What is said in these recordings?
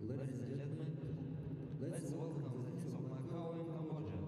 Ladies and gentlemen, let's welcome the Prince of Macau and Cambodia.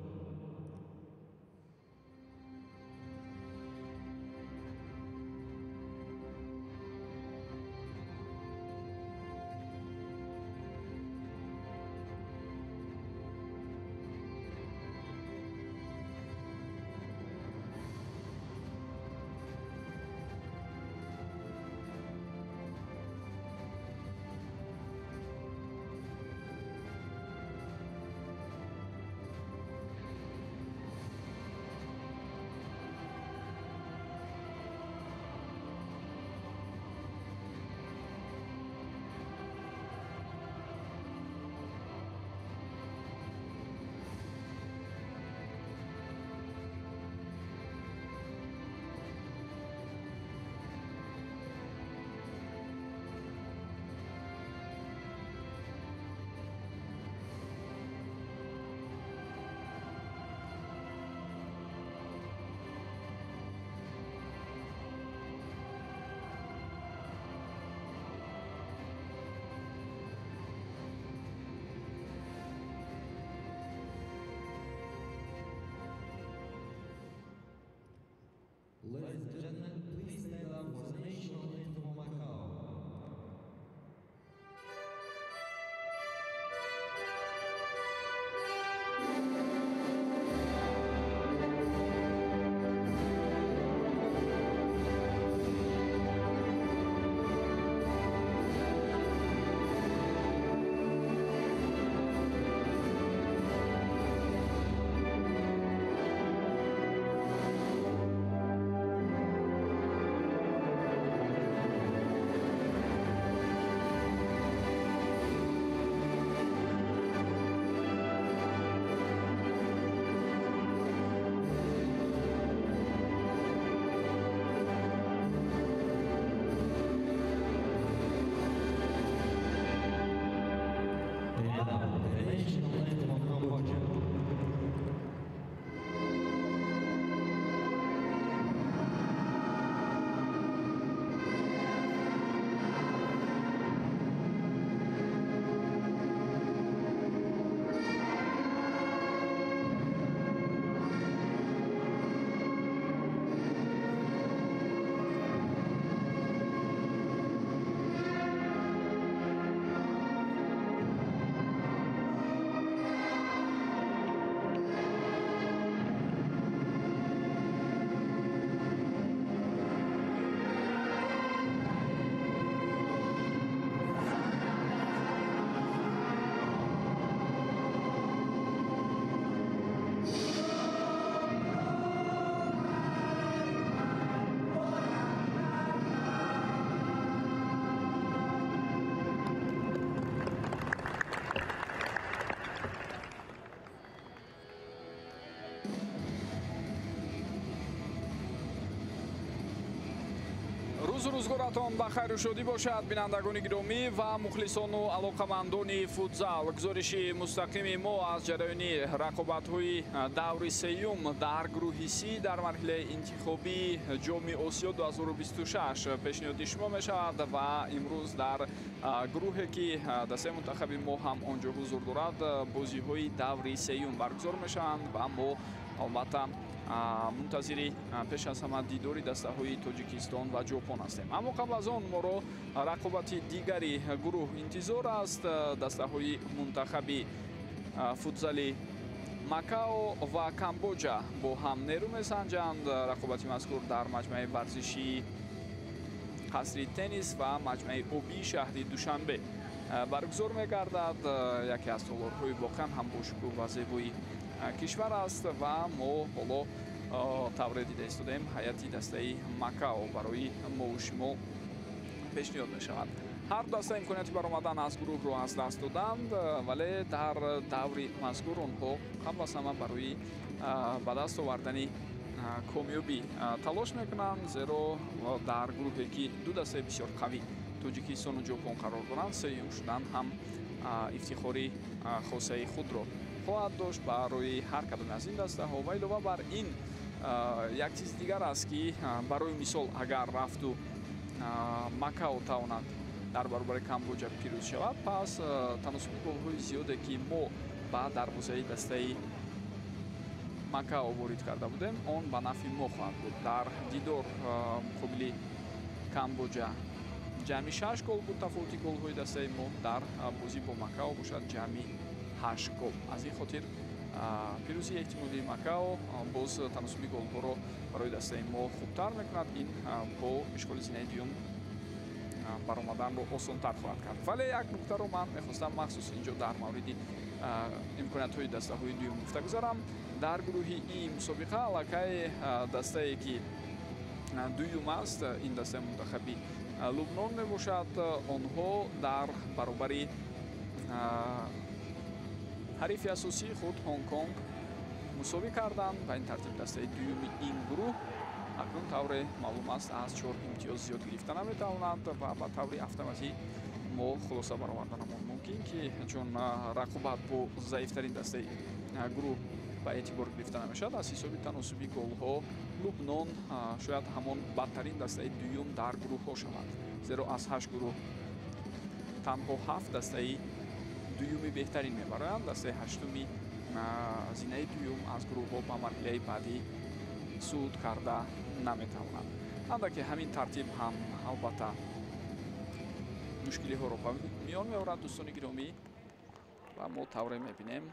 Ladies and gentlemen, please stand up for the national anthem of Macau. روزگارتان بخیر و شادی باشد بینندگان گرامی و مخلصان و علاقمندان فوتزال. گزارش مستقیم ما از جریان رقابت‌های دور سوم در گروه سی در مرحله انتخابی جام آسیا 2026 پیشنهاد شما می شود و امروز در گروهی که دسته منتخب ما هم آنجا حضور دارد بازی‌های دور سوم برگزار می شوند و ما البته منتظر پیش از همه دیداری دسته های تاجیکستان و ژاپن هستیم. اما قبل از آن ما را رقابت دیگری گروه انتظار است. دسته های منتخب فوتزال ماکاو و کامبوجا با هم نیرو می‌سنجند. رقابت مذکور در مجمع ورزشی قصر تنیس و مجمع آبی شهر دوشنبه برگزار می‌گردد. یکی از تالارهای واقعا هم باشکوه و زیبای کشور است و ما حالا طور دیده ایستادیم هیئت دسته ماکاو برای ما و شما پیشنهاد می شود. هر دسته امکانیتی برآمدن از گروه رو از دست دادند ولی در دور مذکور آنها قبل از همه برای به دست آوردن کامیابی تلاش میکنند، زیرا در گروهی که دو دسته بسیار قوی تاجیکستان و ژاپن قرار دارند سوم شدن هم افتخاری خاصه خود را خواهد داشت برای هر کدام از این دسته ها. و علاوه بر این یک چیز دیگر است که برای مثال اگر رفت و ماکاو تواند дар баробари Камбоҷа пирӯз шавад, пас таносуби голҳои зиёде ки мо ба дарвозаи дастаи Макао ворид карда будем, он ба нафи мо хоҳад буд. Дар дидор муқобили Камбоҷа ҷамъи 6 гол буд, тафовути голҳои дастаи мо дар бозӣ бо Макао бошад ҷамъи 8 гол. Аз ин хотир пирӯзии эҳтимолии Макао боз таносуби голҳоро барои дастаи мо хубтар мекунад. Ин бо ишғоли зинаи дуюм баромаданро осонтар хоҳад кард. Вале як нуктаро ман мехостам махсус инҷо дар мавриди имкониятҳои дастаҳои дуюм гуфта гузарам. Дар гурӯҳи ин мусобиқа аллакай дастае ки дуюм аст, ин дастаи мунтахаби Лубнон мебошад. Онҳо дар баробари ҳарифи асосии худ Ҳонг-Конг мусовӣ карданд. Ба ин тартиб дастаи дуюми ин гурӯҳ акнун тавре маълум аст аз 4 имтиёз зиёд гирифта наметавонад ва ба таври автоматӣ мо хулоса бароварданамон мумкин ки чун рақобат бо заифтарин дастаи гурӯҳ ба эътибор гирифта намешавад, аз ҳисоби таносуби голҳо Лубнон шояд ҳамон бадтарин дастаи дуюм дар гурӯҳҳо шавад. Зеро аз 8 гурӯҳ танҳо 7 дастаи дуюми беҳтарин мебароянд. Дастаи ҳаштуми зинаи дуюм аз гурӯҳҳо ба марҳилаи баъдӣ суъуд карда наметавонад. андаке ҳамин тартиб ҳам албатта мушкилиҳоро ба миён меорад. дӯстони гиромӣ, ва мо тавре мебинем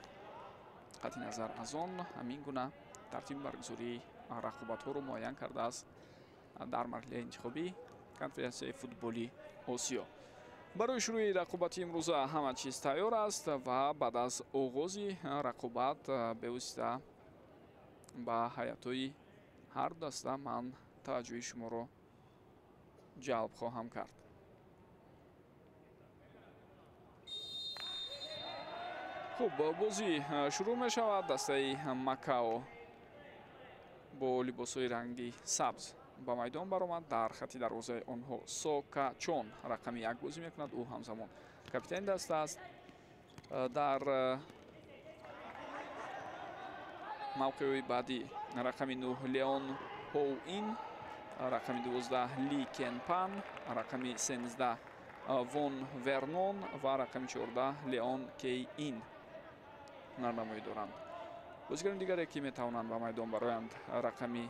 қатъи назар аз он ҳамин гуна тартиби баргузории рақобатҳоро муайян кардааст дар марҳилаи интихобии конференсияи футболи осиё. барои шурӯи рақобати имрӯза ҳама чиз тайёр аст ва баъд аз оғози рақобат бевосита ба ҳаятҳои ҳар даста ман таваҷҷӯҳи шуморо ҷалб хоҳам кард. хуб, бозӣ шурӯъ мешавад. дастаи Макао бо либосҳои ранги сабз ба майдон баромад. дар хати дарвозаи онҳо Сокачон рақами 1 бозӣ мекунад. ӯ ҳамзамон капитани даста аст. дар мавқеҳои баъдӣ рақами 9 Леон Ҳоуин, рақами 12 Ли Кенпан, рақами 13 Вон Вернон ва рақами 14 Леон Кейин нарнамоӣ доранд. бозигарони дигаре ки метавонанд ба майдон бароянд: рақами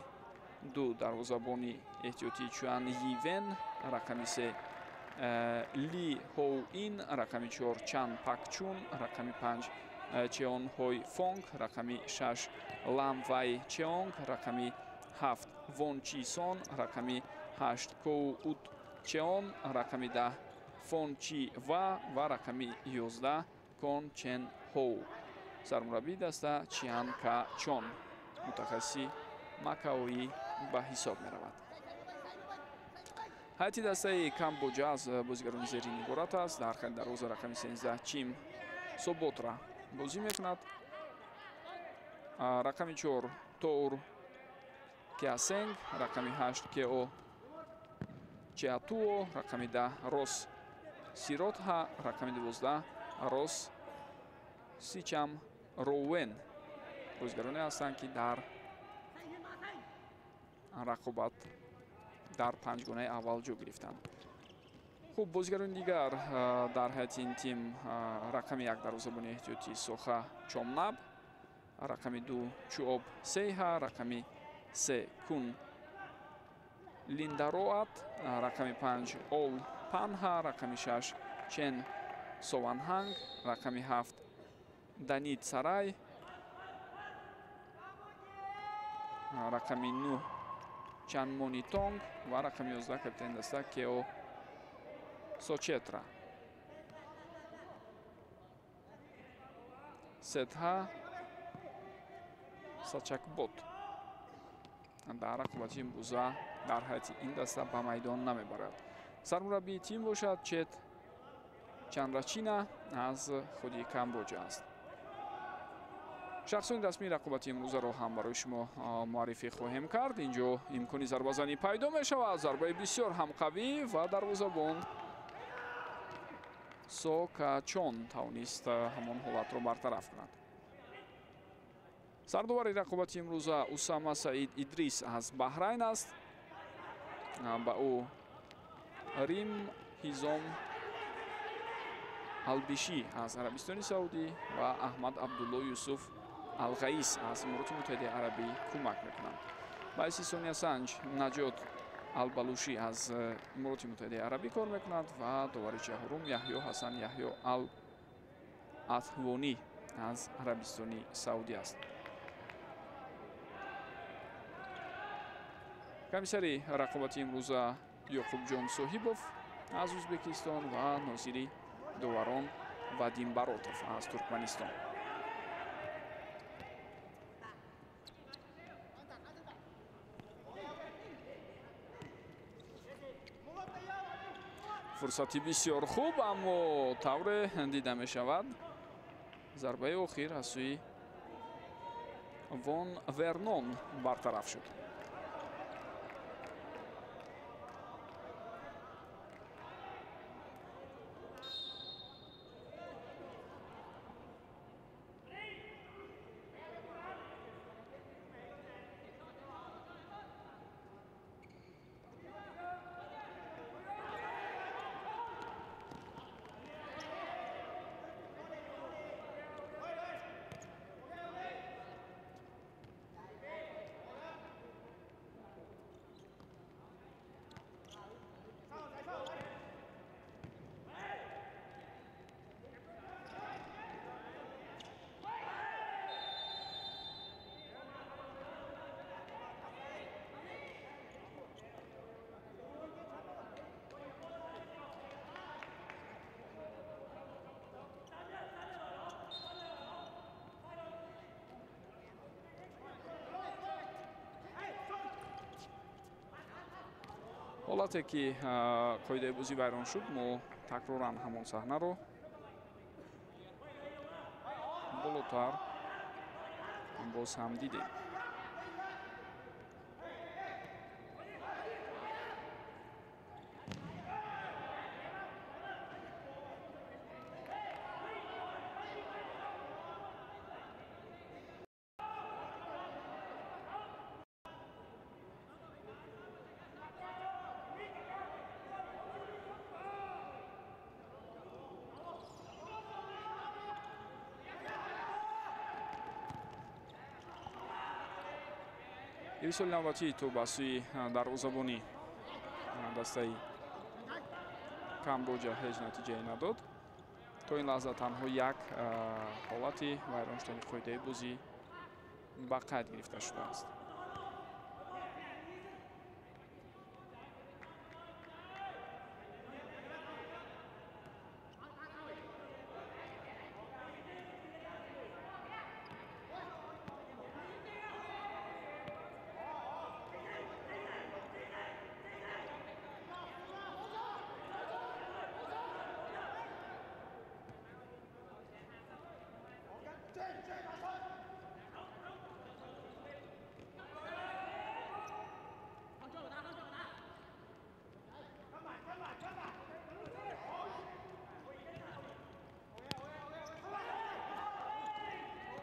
2 дарвозабони эҳтиётии Чуан Йивен, рақами 3 Ли Ҳоуин, рақами 4 Чан Пакчун, рақами 5 Чеон Ҳой Фонг, рақами 6 Лам Вай Чеонг, рақами 7 Вон Чисон, рақами 8 Коу Ут Чеон, рақами 10 Фон Чи Ва ва рақами 11 Кон Чен Ҳоу. сармураббии даста Чиан Ка Чон, мутахассиси макаоӣ ба ҳисоб меравад. ҳайати дастаи Камбоҷа аз бозигарони зерин иборат аст. дар хати дарвоза рақами 13 Чим Соботра бозӣ мекунад. рақами 4 Тоор Кеасенг, рақами 8 Кео Чеатуо, рақами 10 Рос Сиротҳа, рақами 12 Рос Сичам Роуен бозигароне ҳастанд ки дар рақобат дар панҷгонаи аввал ҷо гирифтанд. хуб, бозигарони дигар дар ҳайати ин тим рақами 1 дарвозабони эҳтиётии Соха Чомнаб, рақами 2 Чуоб Сейҳа, рақами 3 Кун Линдароат, рақами 5 Ол Панҳа, рақами 6 Чен Сованҳанг, рақами 7 Данид Сарай, рақами 9 Чанмони Тонг ва рақами 11 капитани даста Кео Сочетра. Сетҳа Сачакбот дар рақобати имрӯза дар ҳайати ин даста ба майдон намебарад. сармураббии тим бошад Чет Чанрачина аз худи Камбоҷа аст. шахсони расмии рақобати имрӯзаро ҳам барои шумо муаррифӣ хоҳем кард. инҷо имкони зарбазанӣ пайдо мешавад. зарбаи бисёр ҳам қавӣ ва дарвозабон Сокачон тавонист ҳамон ҳолатро бартараф кунад. сардовари рақобати имрӯза Усама Саид Идрис аз Баҳрайн аст. ба ӯ Рим Ҳизом албиши аз Арабистони Саудӣ ва Аҳмад Абдулло Юсуф Алғаис аз Имороти Муттаҳидаи Арабӣ кӯмак мекунанд. Баъси Сония Санҷ Наҷот Албалуши аз Имороти Муттаҳидаи Арабӣ кор мекунад ва довари чаҳорум Яҳё Ҳасан Яҳё Ал-Атҳвонӣ аз Арабистони Саудӣ аст. комиссари рақобати имрӯза Ёқубҷон Соҳибов аз Ӯзбекистон ва нозири доварон Вадим Баротов аз Туркманистон. фурсати бисёр хуб, аммо тавре дида мешавад зарбаи охир аз сӯи Вон Вернон бартараф шуд. ҳолате ки қоидаи бозӣ вайрон шуд, мо такроран ҳамон саҳнаро болотар боз ҳам дидем. Ирисоли навбатии тӯб аз сӯи дарвозабони дастаи Камбоҷа ҳеҷ натиҷае надод. То ин лаҳза танҳо як ҳолати вайрон шудани қоидаи бозӣ ба қайд гирифта шудааст.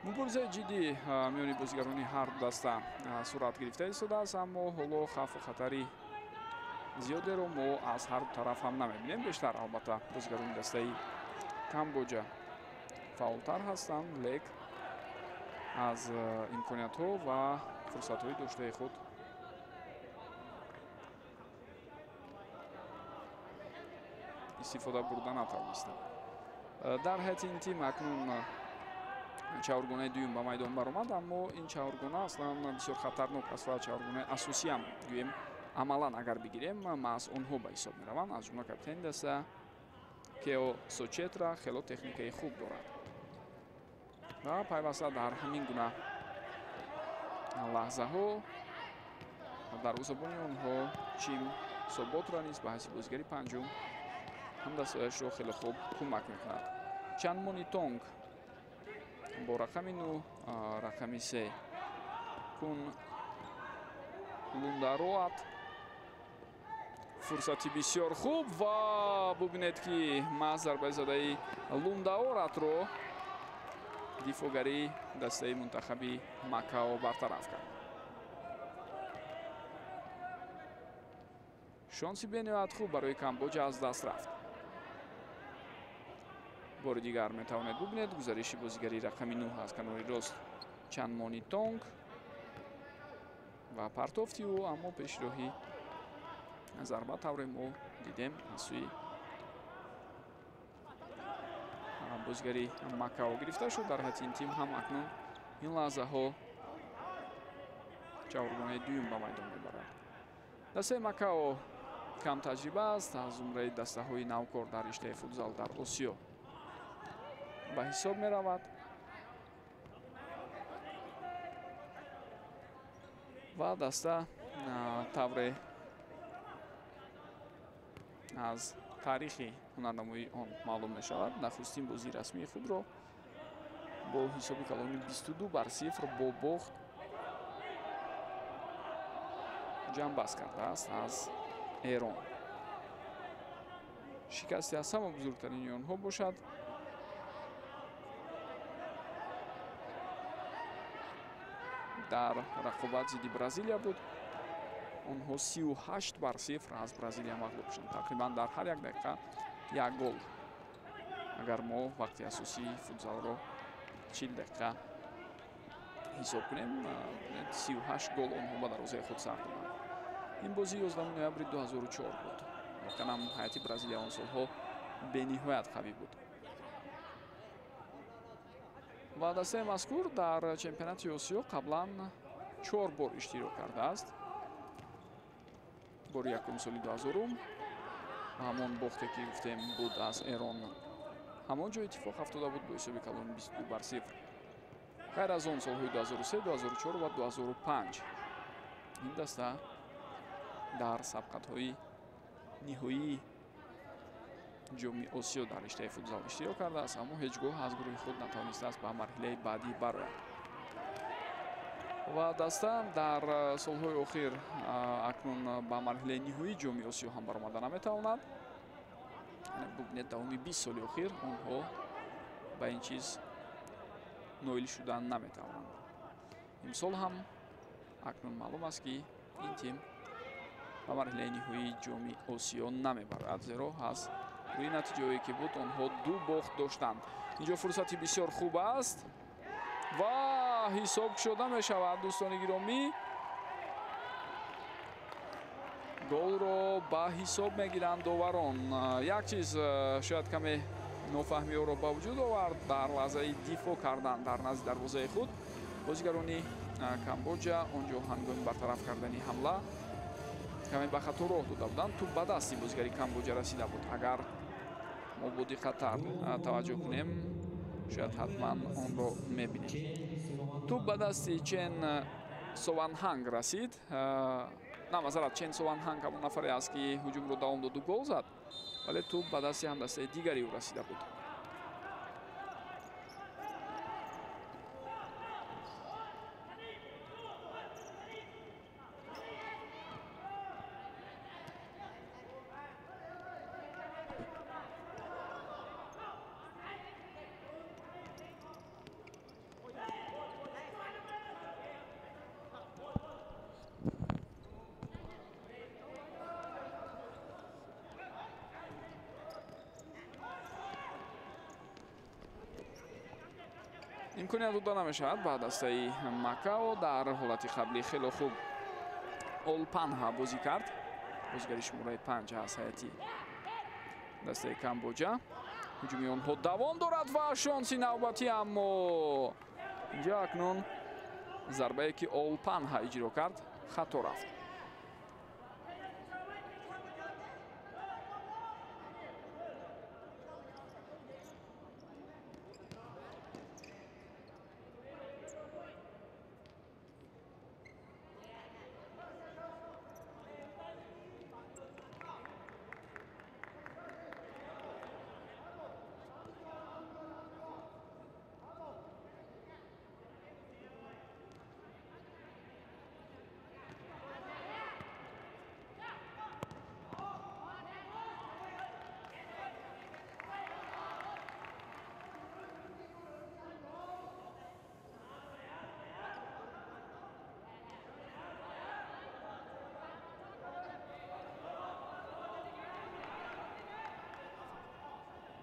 муборизаи ҷиддӣ миёни бозигарони ҳар ду даста сурат гирифта истодааст, аммо ҳоло хавфу хатари зиёдеро мо аз ҳар ду тараф ҳам намебинем. Бештар албатта бозигарони дастаи Камбоҷа фаъолтар ҳастанд, лек аз имкониятҳо ва фурсатҳои доштаи худ истифода бурда натавонистанд. дар ҳайати ин тим акнун чаҳоргонаи дуюм ба майдон баромад, аммо ин чаҳоргона аслан бисёр хатарнок аст ва чаҳоргонаи асосиам гӯем амалан агар бигирем маъз онҳо ба ҳисоб мераванд. аз ҷумла капитани даста Кео Сочетра хело техникаи хуб дорад ва пайваста дар ҳамин гуна лаҳзаҳо дарвозабони онҳо Чим Соботра низ ба ҳайси бозигари панҷум ҳамдастояшро хело хуб кӯмак мекунад. Чанмони Тонг бо рақами 9 рақами 3 кун Лундароат фурсати бисёр хуб ва бубинед ки маҳз зарбаи задаи Лундаоратро дифогари дастаи мунтахаби Макао бартараф кард. шонси бениҳоят хуб барои Камбоҷа аз даст рафт. бори дигар метавонед бубинед. Гузариши бозигари рақами 9 аз канори рост Чанмони Тонг ва партофти ӯ, аммо пешроҳи зарба тавре мо дидем аз сӯи бозигари Макао гирифта шуд. Дар ҳайати ин тим ҳам акнун ин лаҳзаҳо ҷавргонаи дуюм ба майдон мебарад. дастаи Макао кам таҷриба аст, аз умраи дастаҳои навкор дар риштаи футзал дар Осиё ба ҳисоб меравад. ва даста тавре аз таърихи ҳунарнамоии он маълум мешавад. нахустин бозии расмии худро бо ҳисоби калони 22-0 бо бохт ҷамъбаст кардааст аз Эрон. шикасте аз ҳама бузургтарини онҳо бошад. дар рақобат зидди Бразилия буд. онҳо 38-0 аз Бразилия мағлуб шуданд. тақрибан дар ҳар як дақиқа як гол. агар мо вақти асосии футзалро 40 дақиқа ҳисоб кунем, 38 гол онҳо ба дарвозаи худ сар доданд. ин бози 11 ноябри 2004 буд. вақанам ҳайати Бразилия он солҳо бениҳоят қавӣ буд. ва дастаи мазкур дар чемпионати Осиё қаблан 4 бор иштирок кардааст. бори якум соли 2000 ҳамон бохте ки гуфтем буд аз Эрон ҳамон ҷо иттифоқ афтода буд бо ҳисоби калони 22-0. ғайр аз он солҳои 2003, 2004 ва 2005 ин даста дар сабқатҳои ниҳоии ҷоми Осиё дар риштаи футзал иштирок кардааст, аммо ҳеҷ гоҳ аз гурӯҳи худ натавонистааст ба марҳилаи баъдӣ барояд. ва даста дар солҳои охир акнун ба марҳилаи ниҳоии ҷоми Осиё ҳам баромада наметавонад. бубинед давоми 20 соли охир онҳо ба ин чиз ноил шудан наметавонанд. имсол ҳам акнун маълум аст ки ин тим ба марҳилаи ниҳоии ҷоми Осиё намебарад, зеро аз рӯи натиҷаҳое ки буд онҳо 2 бохт доштанд. инҷо фурсати бисёр хуб аст ва ҳисоб шуда мешавад. дӯстони гиромӣ, голро ба ҳисоб мегиранд доварон. як чиз шояд каме нофаҳмиёро ба вуҷуд овард дар лаҳзаи дифоъ кардан дар назди дарвозаи худ. бозигарони Камбоҷа онҷо ҳангоми бартараф кардани ҳамла каме ба хато роҳ дода буданд. туп ба дасти бозигари Камбоҷа расида буд. агар мо бо диққаттар таваҷҷӯҳ кунем шояд ҳатман онро мебинем. туп ба дасти Чен Сованҳанг расид. на мазарат, Чен Сованҳанг ҳамон нафаре аст ки ҳуҷумро давом доду гол зад, вале туп ба дасти ҳамдастаи дигари ӯ расида буд. имконият дода намешавад ба дастаи Макао. дар ҳолати қаблӣ хело хуб Олпанҳа бозӣ кард. бозигари шумораи 5 аз ҳайати дастаи Камбоҷа. ҳуҷуми онҳо давом дорад ва шонси навбатӣ, аммо инҷа акнун зарбае ки Олпанҳа иҷро кард хато рафт.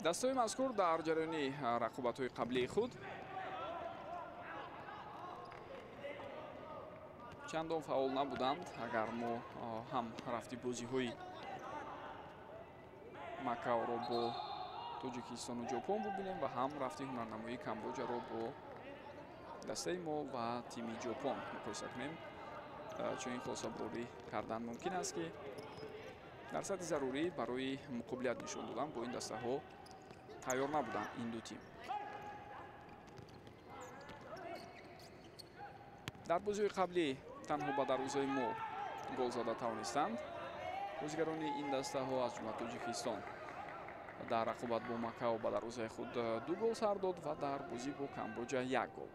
дастаҳои мазкур дар ҷараёни рақобатҳои қаблии худ чандон фаъол набуданд. Агар мо ҳам рафти бозиҳои Макаоро бо Тоҷикистону Ҷопон бубинем ва ҳам рафти ҳунарнамоии Камбоҷаро бо дастаи мо ва тими Ҷопон муқоиса кунем, чунин хулосабурорӣ кардан мумкин аст ки дар сатҳи зарурӣ барои муқобилат нишон додан бо ин дастаҳо тайёр набуданд ин ду тим. дар бозиҳои қаблӣ танҳо ба дарвозаи мо гол зада тавонистанд. бозигарони ин дастаҳо аз ҷумла Тоҷикистон дар рақобат бо Макао ба дарвозаи худ 2 гол сар дод ва дар бозӣ бо Камбоҷа 1 гол.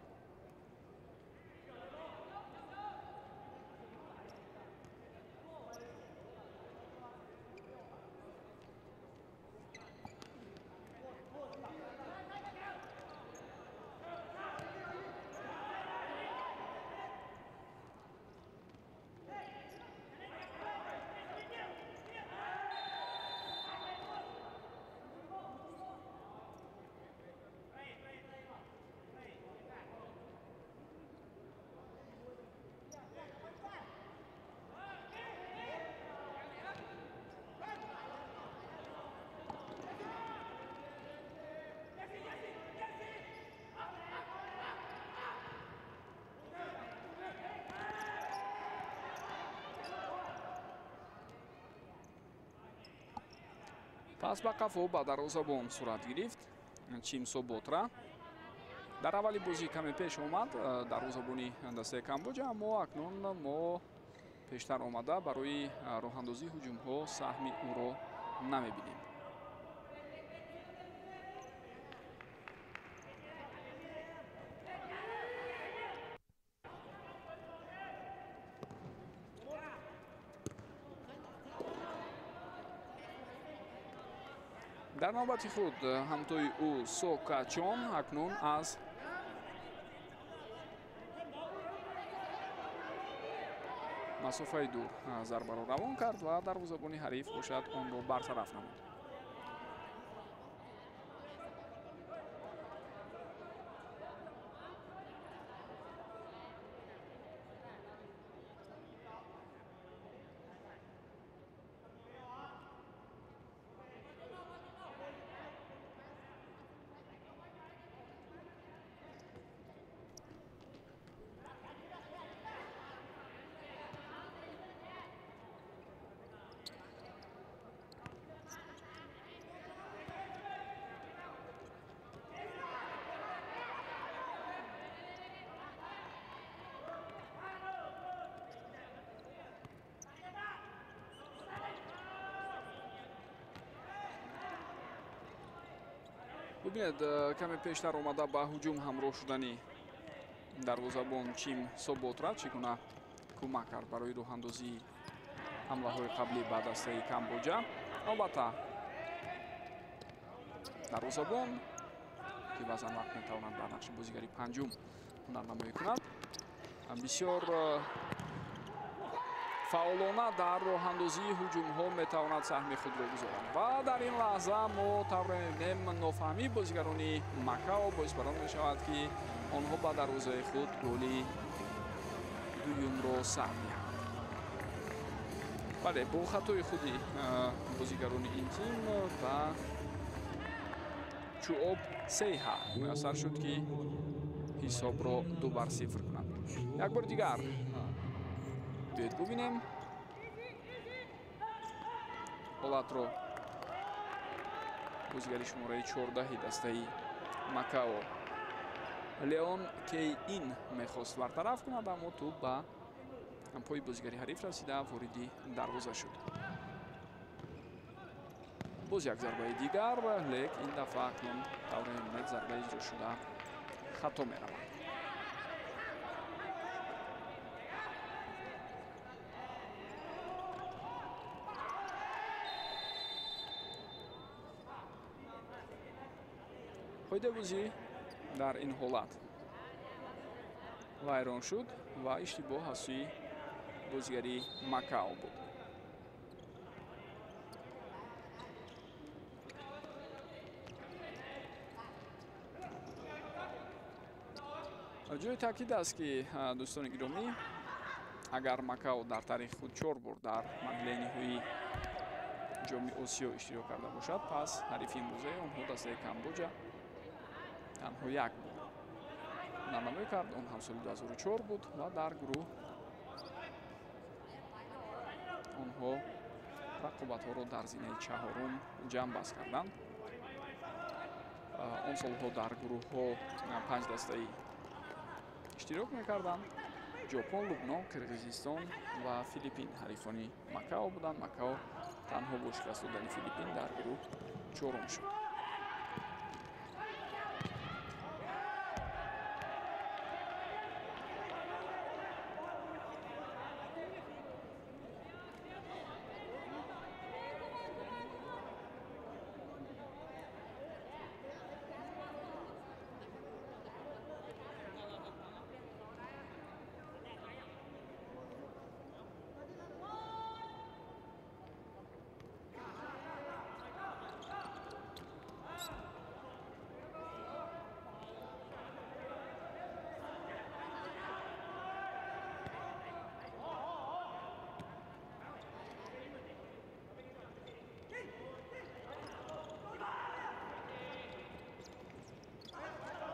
пас ба қафо ба дарвозабон сурат гирифт Чим Соботра. дар аввали бозӣ каме пеш омад дарвозабони дастаи Камбоҷа, аммо акнун мо пештар омада барои роҳандозии ҳуҷумҳо саҳми ӯро намебинем. дар навбати худ ҳамтои ӯ Сокачон акнун аз масофаи дур зарбаро равон кард ва дарвозабони ҳариф бошад онро бартараф намуд. бубинед каме пештар омада ба ҳуҷум ҳамроҳ шудани дарвозабон Чим Соботра чӣ гуна кӯмак кард барои роҳандозии ҳамлаҳои қаблӣ ба дастаи Камбоҷа. албатта дарвозабон ки баъзан вақт метавонад дар нақши бозигари панҷум ҳунарнамоӣ кунад, бисёр фаъолона дар роҳандозии ҳуҷумҳо метавонад саҳми худро гузорад ва дар ин лаҳза мо тавре мебинем нофаҳмии бозигарони Макао боис бар он мешавад ки онҳо ба дарвозаи худ голи дуюмро сар диҳанд. бале бо хатои худи бозигарони ин тим ба Чуоб Сейҳа муяссар шуд ки ҳисобро 2-0 кунад. як бори дигар биёед бубинем ҳолатро. бозигари шумораи 14 дастаи Макао Леон Кейин мехост бартараф кунад, аммо тӯб ба пои бозигари ҳариф расида вориди дарвоза шуд. боз як зарбаи дигар, лек ин дафъа акнун тавре мебинед зарба иҷро шуда хато меравад. қоидабозӣ дар ин ҳолат вайрон шуд ва иштибоҳ аз сӯи бозигари Макао буд. ҷои таъкид аст ки дӯстони гиромӣ, агар Макао дар таърихи худ 4 бор дар марҳилаи ниҳоии ҷоми Осиё иштирок карда бошад, пас ҳарифи имрӯзаи онҳо дастаи Камбоҷа танҳо як бор намоён кард, он ҳам соли 2004 буд ва дар гурӯҳ онҳо рақобатҳоро дар зинаи чаҳорум ҷамъ баст карданд. Он солҳо дар гурӯҳҳо 5 дастаи иштирок мекарданд. ҷопон, лубнон, қирғизистон ва Филиппин ҳарифони Макао буданд. Макао танҳо бо шикаст додани Филиппин дар гурӯҳ чорум шуд.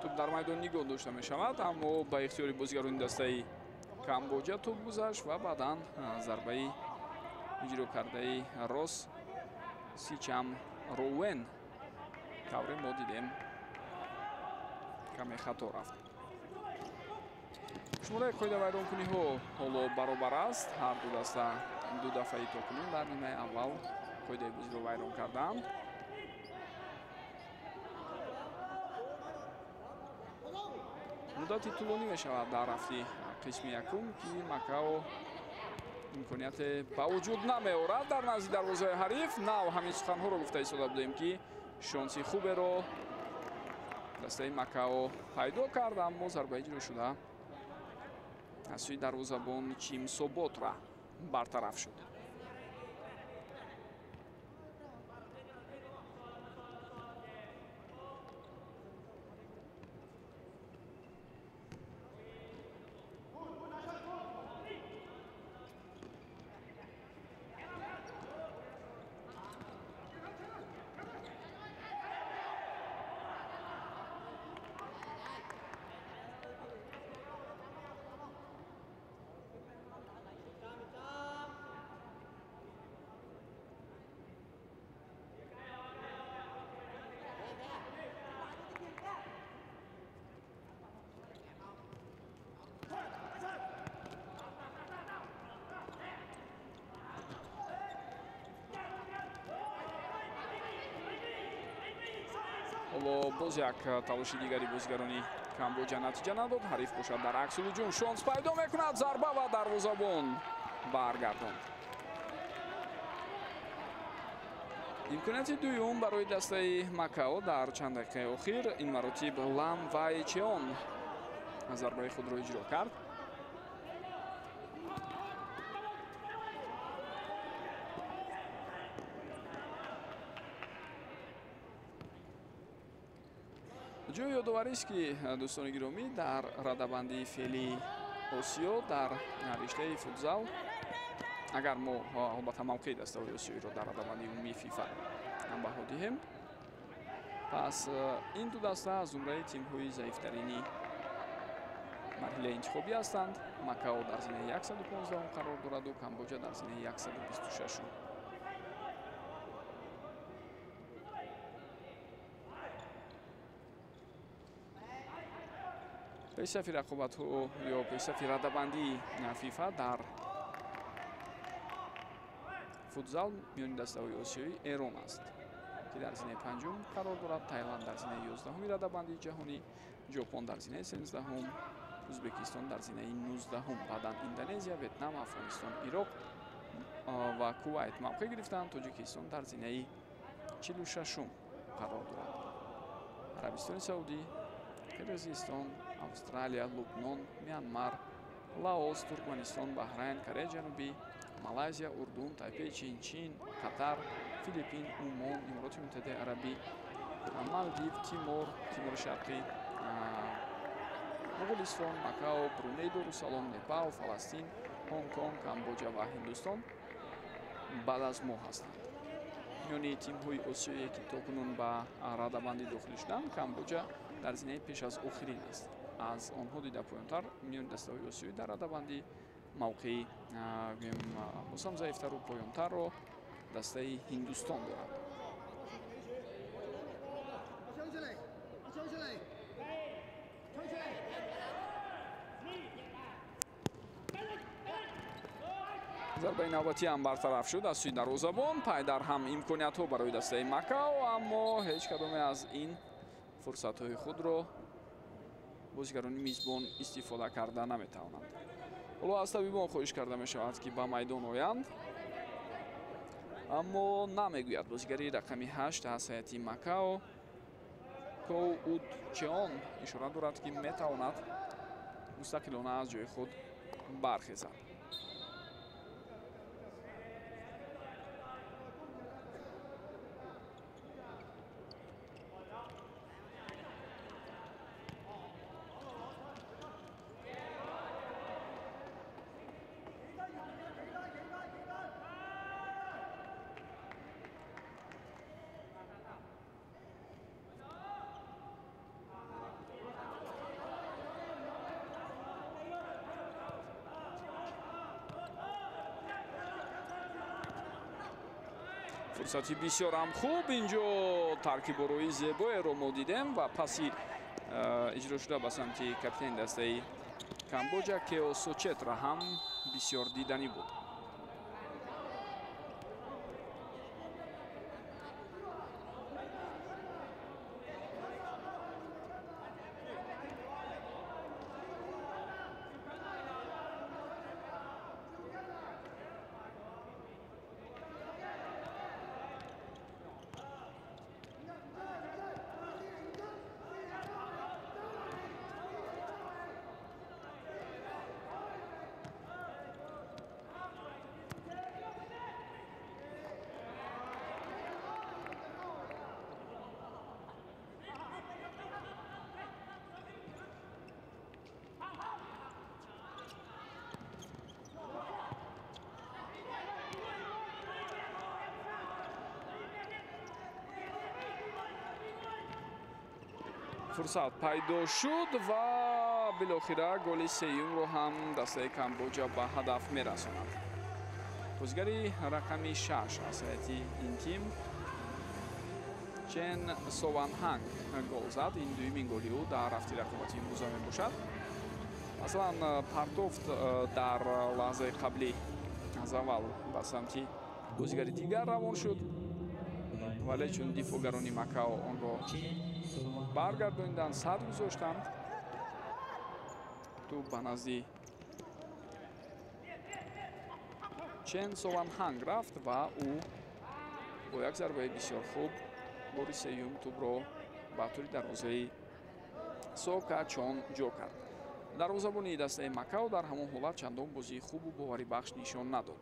туп дар майдон нигоҳ дошта мешавад, аммо ба ихтиёри бозигарони дастаи Камбоҷа туп гузашт ва баъдан зарбаи иҷрокардаи Рос Сичам Роуэн тавре мо дидем каме хато рафт. шумораи қоида вайронкуниҳо ҳоло баробар аст. ҳар ду даста ду дафъаи токунун дар нимаи аввал қоидаи бозиро вайрон карданд. муддати тӯлонӣ мешавад дар ҳафти қисми якум ки Макао имконияте ба вуҷуд намеорад дар назди дарвозаи ҳариф. нав ҳамин суханҳоро гуфта истода будем ки шонси хуберо дастаи Макао пайдо кард, аммо зарба иҷро шуда аз сӯи дарвозабон Чим Соботра бартараф шуд. ҳоло боз як талоши дигари бозигарони Камбоҷа натиҷа надод. ҳариф бошад дар аксули ҷун, шонс пайдо мекунад, зарба ва дарвозабон баргардонд. имконияти дуюм барои дастаи Макао дар чанд дақиқаи охир. ин маротиб Лам Вай Чеон зарбаи худро иҷро кард. ҷои ёдоварист ки дӯстони гиромӣ дар радабандии феълии Осиё дар риштаи футзал, агар мо албатта мавқеи дастаҳои осиёиро дар радабандии умумии фифа баҳо диҳем, пас ин ду даста аз зумраи тимҳои заифтарини марҳилаи интихобӣ ҳастанд. Макао дар зинаи 115 қарор дораду Камбоҷа дар зинаи 126. пейсафи рақобатҳо ё пейсафи радабандии фифа дар футзал миёни дастаҳои осиёӣ Эрон аст ки дар зинаи 5 қарор дорад, Тайланд дар зинаи 11 радабандии ҷаҳонӣ, Ҷопон дар зинаи 13, Узбекистон дар зинаи 19, баъдан Индонезия, Ветнам, Афғонистон, Ироқ ва Кувайт мавқеъ гирифтанд. Тоҷикистон дар зинаи 46 қарор дорад. Арабистони Саудӣ, Қирғизистон, Австралия, Лубнон, Мянмар, Лаос, Туркманистон, Баҳрайн, Кореяи Ҷанубӣ, Малайзия, Урдун, Тайпей, Чин, Катар, Филиппин, Умон, Имороти Муттаҳидаи Арабӣ, Малдив, Тимори Шарқӣ, моғолистон, Макао, Бруней Дарусалом, Непал, Фаластин, Ҳонг Конг, Камбоҷа ва Ҳиндустон баъд аз мо ҳастанд. миёни тимҳои осиёе ки токунун ба радабандӣ дохил шуданд, Камбоҷа дар зинаи пеш аз охирин аст. аз онҳо дида поёнтар миёни дастаҳои осиёӣ дар радабандӣ мавқеи бозам заифтару поёнтарро дастаи Ҳиндустон дорад. зарбаи навбатӣ ҳам бартараф шуд аз сӯи дарвозабон. Пайдар ҳам имкониятҳо барои дастаи Макао, аммо ҳеҷ кадоме аз ин фурсатҳои худро бозигарони мизбон истифода карда наметавонанд. ҳоло аз табибон хоҳиш карда мешавад ки ба майдон оянд, аммо намегӯяд бозигари рақами 8 аз ҳайати Макао Коу Уд Чеон ишора дорад ки метавонад мустақилона аз ҷои худ бархезад. фурсати бисёрам хуб. Инҷо таркиборои зебоеро мо дидем ва паси иҷро шуда ба самти капитани дастаи Камбоҷа Кео Сочетра ҳам бисёр диданӣ буд. фурсат пайдо шуд ва билохира голи сеюмро ҳам дастаи Камбоҷа ба ҳадаф мерасонад. бозигари рақами 6 аз ҳайати ин тим Чен Сованҳанг гол зад. ин дуюмин голи ӯ дар рафти рақобати имрӯза мебошад. масалан партофт дар лаҳзаи қаблӣ аз аввал ба самти бозигари дигар равон шуд, вале чун дифоъгарони Макао онро баргардонидан, сад гузоштанд, ту ба назди Чен Сованҳанг рафт ва ӯ бо як зарбаи бисёр хуб бори сеюм тӯбро ба тӯри дарвозаи Сока Чон ҷо кард. дарвозабони дастаи Макао дар ҳамон ҳолат чандон бозии хубу боварибахш нишон надод.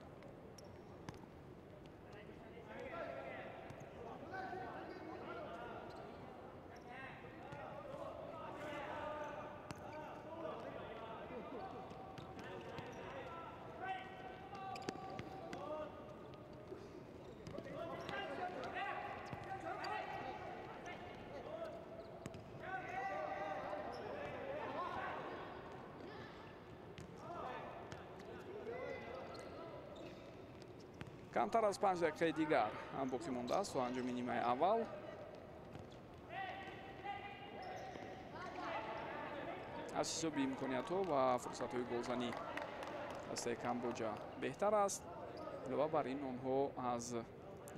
камтар аз 5 дақиқаи дигар боқӣ мондааст то анҷоми нимаи аввал. аз ҳисоби имкониятҳо ва фурсатҳои голзанӣ дастаи Камбоҷа беҳтар аст. илова бар ин онҳо аз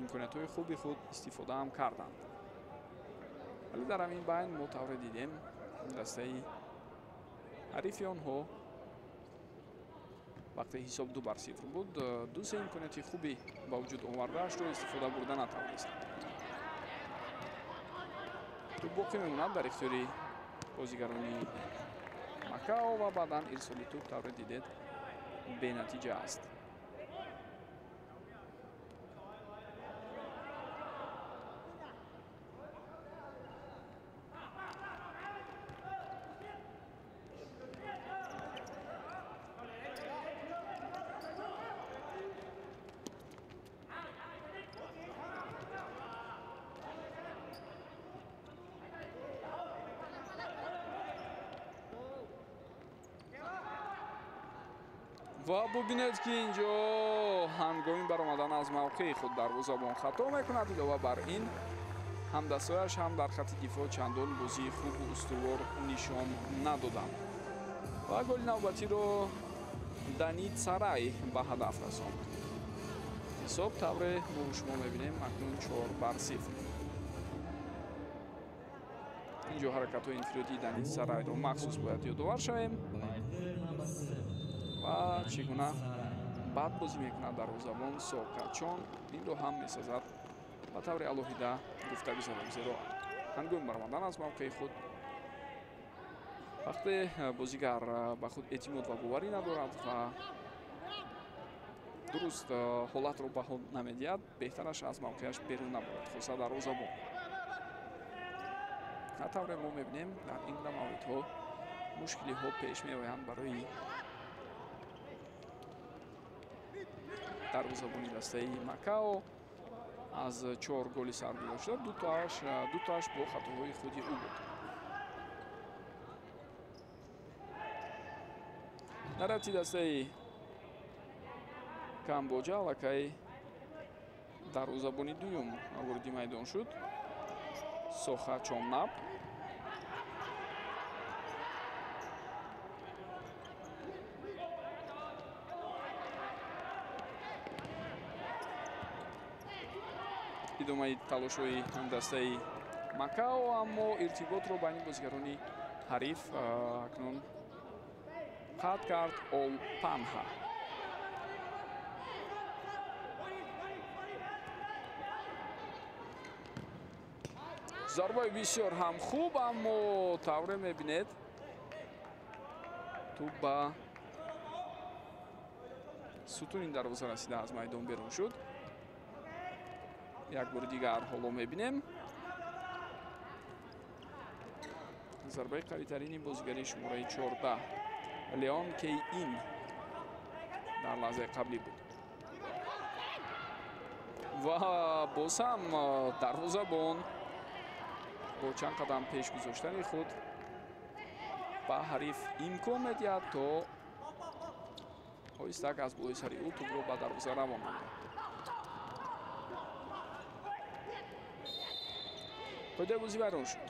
имкониятҳои хуби худ истифода ҳам карданд. вале дар ҳамин байн мо тавре дидем дастаи ҳарифи онҳо вақте ҳисоб 2-0 буд, 2-3 имконияти хуби ба вуҷуд овардаашро истифода бурда натавонист. тӯб боқӣ мемонад дар ихтиёри бозигарони Макао ва баъдан ирсоли тӯб тавре дидед бенатиҷа аст. ва бубинед ки инҷо ҳангоми баромадан аз мавқеи худ дарвозабон хато мекунад. илова бар ин ҳамдастҳояш ҳам дар хатти дифоъ чандон бозии хубу устувор нишон надоданд ва голи навбатиро Данид Сарай ба ҳадаф расонд. ҳисоб тавре мо шумо мебинем акнун 4-0. инҷо ҳаракатҳои инфиродии Данид Сарайро махсус бояд ёдовар шавем ва чӣ гуна бад бозӣ мекунад дарвозабон Сокачон. инро ҳам месазад ба таври алоҳида гуфта гузарем, зеро ҳангоми баромадан аз мавқеи худ вақте бозигар ба худ эътимод ва боварӣ надорад ва дуруст ҳолатро баҳо намедиҳад, беҳтараш аз мавқеаш берун набурад, хуса дарвозабон. ҳар тавре мо мебинем дар ин гуна мавридҳо мушкилиҳо пеш меоянд барои дарвозабони дастаи Макао. аз 4 голи саргузашта дутоаш бо хатоҳои худи ӯ буд. дар ҳатти дастаи Камбоҷа аллакай дарвозабони дуюм вуруди майдон шуд. Сохачоннаб идомаи талошҳои дастаи Макао, аммо иртиботро байни бозигарони ҳариф акнун қатъ кард Ол Панҳа. зарбаи бисёр ҳам хуб, аммо тавре мебинед ту ба сутуни дарвоза расида аз майдон берун шуд. як бори дигар ҳоло мебинем зарбаи қавитарини бозигари шумораи 14 Леон Кейин дар лаҳзаи қаблӣ буд ва боз ҳам дарвозабон бо чанд қадам пеш гузоштани худ ба ҳариф имкон медиҳад то оҳистак аз болои сари ӯ тӯбро ба дарвоза равон намояд. қоидаи бозӣ вайрон шуд.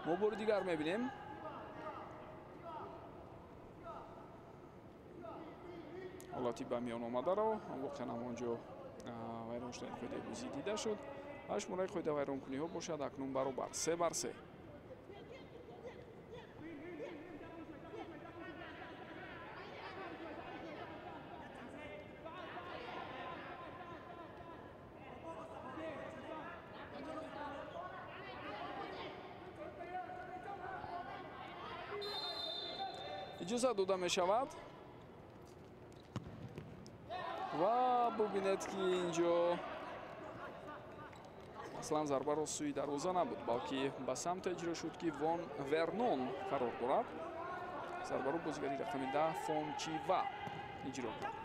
мо бори дигар мебинем ҳолати ба миён омадаро. воқеан ҳамонҷо вайрон шудани қоидаи бозӣ дида шуд ва шумораи қоидаи вайронкуниҳо бошад акнун баробар 3-3. иҷоза дода мешавад ва бубинед ки инҷо аслан зарбаро сӯи дарвоза набуд, балки ба самте иҷро шуд ки Вон Вернон қарор дорад. зарбаро бозигари рақами 10 Фончива иҷро кард.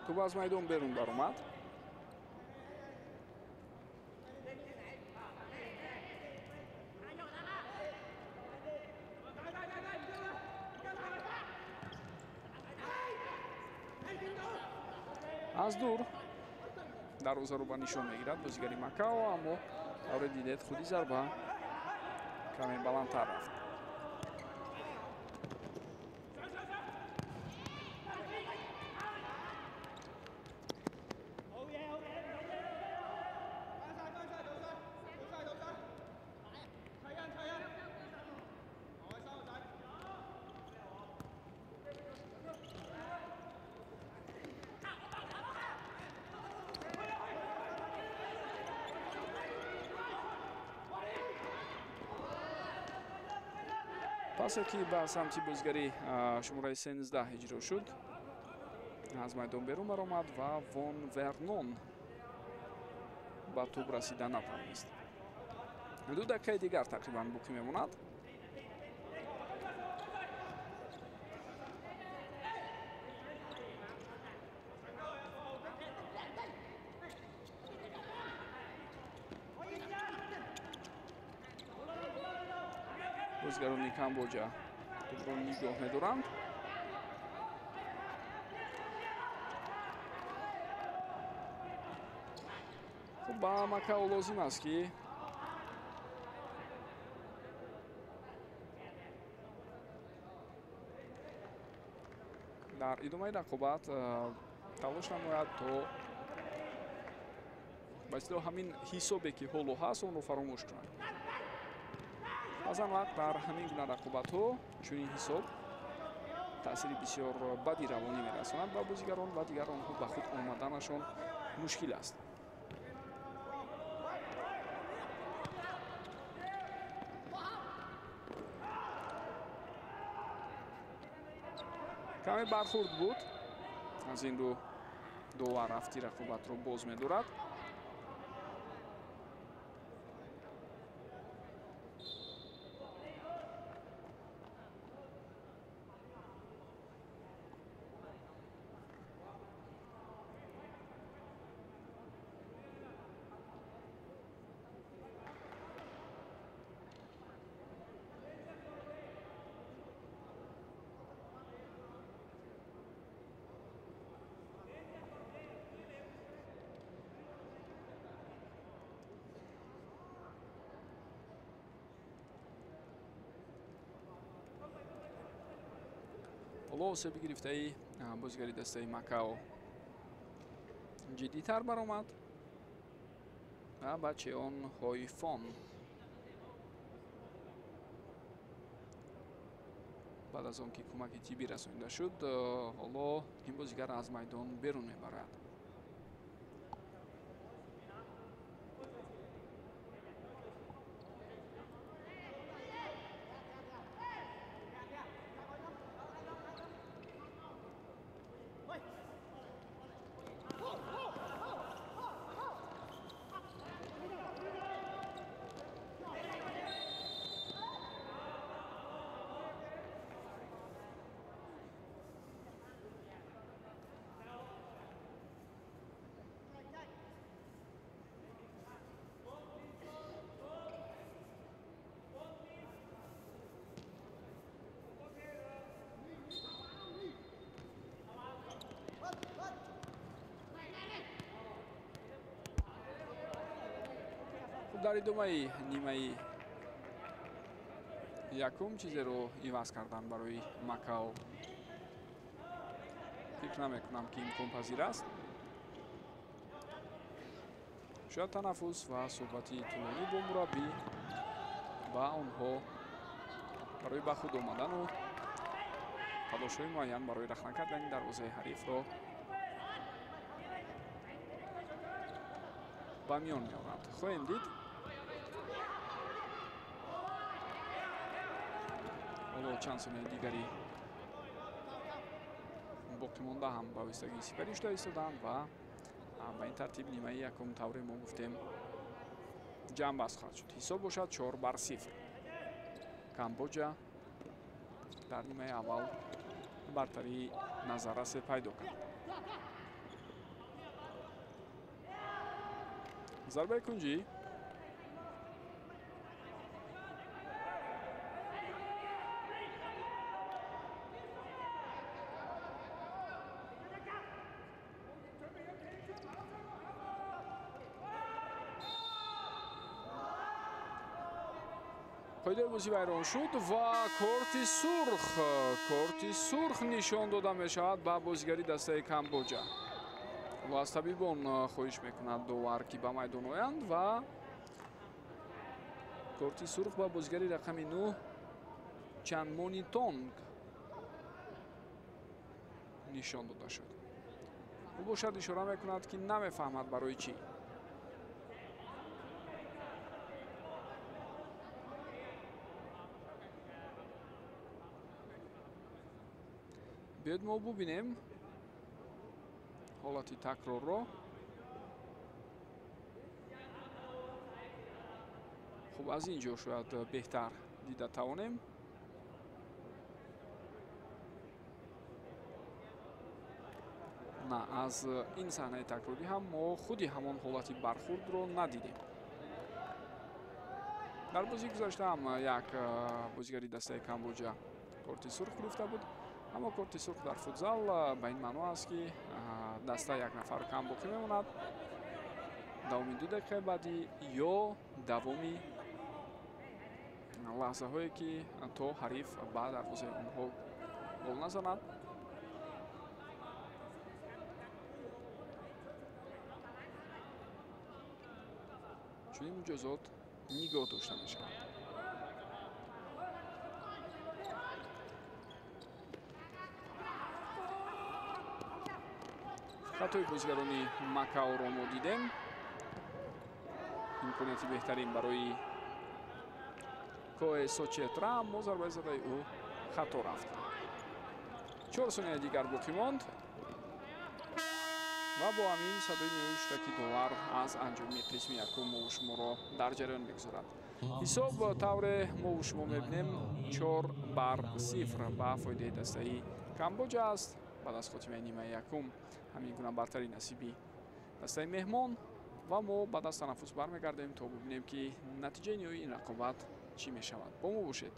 توپ از میدان بیرون برآمد. از دور دروازه رو با نشون میگیرد بازیگری ماکاو، اما دور دیدید خودی ضربه کمی بلندتر رفت. پاсе ки ба самти бозигари шумораи 13 иҷро шуд, аз майдон берун баромад ва вон вернон ба тӯб расида натавонист. 2 дақиқаи дигар тақрибан боқӣ мемонад. бозигарони Камбоҷа тӯбро нигоҳ медоранд. хуб ба Макао лозим аст ки дар идомаи рақобат талош намояд то ба истилоҳ ҳамин ҳисобе ки ҳоло ҳаст онро фаромӯш кунад. баъзан вақт дар ҳамин гуна рақобатҳо чунин ҳисоб таъсири бисёр бади равонӣ мерасонад ба бозигарон ва дигар онҳо ба худ омаданашон мушкил аст. каме бархурд буд. аз ин рӯ довар рафти рақобатро боз медорад. ҳоло осеби гирифтаи бозигари дастаи Макао ҷиддитар баромад ва ба Чеон Ҳойфон баъд аз он ки кӯмаки тиббӣ расонида шуд, ҳоло ин бозигар аз майдон берун мебарад. дар идомаи нимаи якум чизеро иваз кардан барои Макао. фикр намекунам ки имконпазир аст. шояд танаффус ва суҳбати тӯлонӣ бо мураббӣ ба онҳо барои ба худ омадану талошҳои муайян барои рахна кардани дарвозаи ҳарифро ба миён меорад. хоҳем дид ҳоло чанд сонияи дигари боқимонда ҳам ба востагии сипари шуда истоданд ва ба ин тартиб нимаи якум тавре мо гуфтем ҷамъбаст хоҳад шуд. ҳисоб бошад 4-0. Камбоҷа дар нимаи аввал бартарии назаррасе пайдо кард. зарбаи кунҷӣ қоидаи бозӣ вайрон шуд ва корти сурх нишон дода мешавад ба бозигари дастаи Камбоҷа. ва аз табибон хоҳиш мекунад довар ки ба майдон оянд ва корти сурх ба бозигари рақами 9 Чанмонитонг нишон дода шуд. ӯ бошад ишора мекунад ки намефаҳмад барои чӣ. بیاید ما ببینیم حالت تکرار رو. خب از اینجا شاید بهتر دیده توانیم. نه، از این صحنه تکراری هم ما خودی همان حالتی برخورد رو ندیدیم. در بازی گذشته هم یک بازیگری دسته کامبوجا کارت سرخ گرفته بود. اما کارت سرخ در فوتزال به این معنی است که دسته یک نفر کم باقی میماند. دوامی 2 دقیقه بعدی یا دوامی لحظه هایی که تا حریف بعد دروازه اونها گل نزند. چون این مجازات نگاه داشته می شود. خطای بازیگرانی مکاو را ما دیدیم. امکانیتی بهترین برای کوه سوچترا، اما ضربه زده او خطا رفت. 4 ثانیه دیگر باقی ماند و با همین صدای نوشته که داور از انجامی قسم یکم ما و شما را در جریان میگذارد. حساب طور ما و شما میبینیم 4-0 به فایده دسته کامبوجا است. بعد از خاتمه نیمه یکم همین گونه برتری نصیبی دسته مهمان و ما بعد از تنفس برمیگردیم تا ببینیم که نتیجه نهایی این رقابت چی می شود. با ما باشید.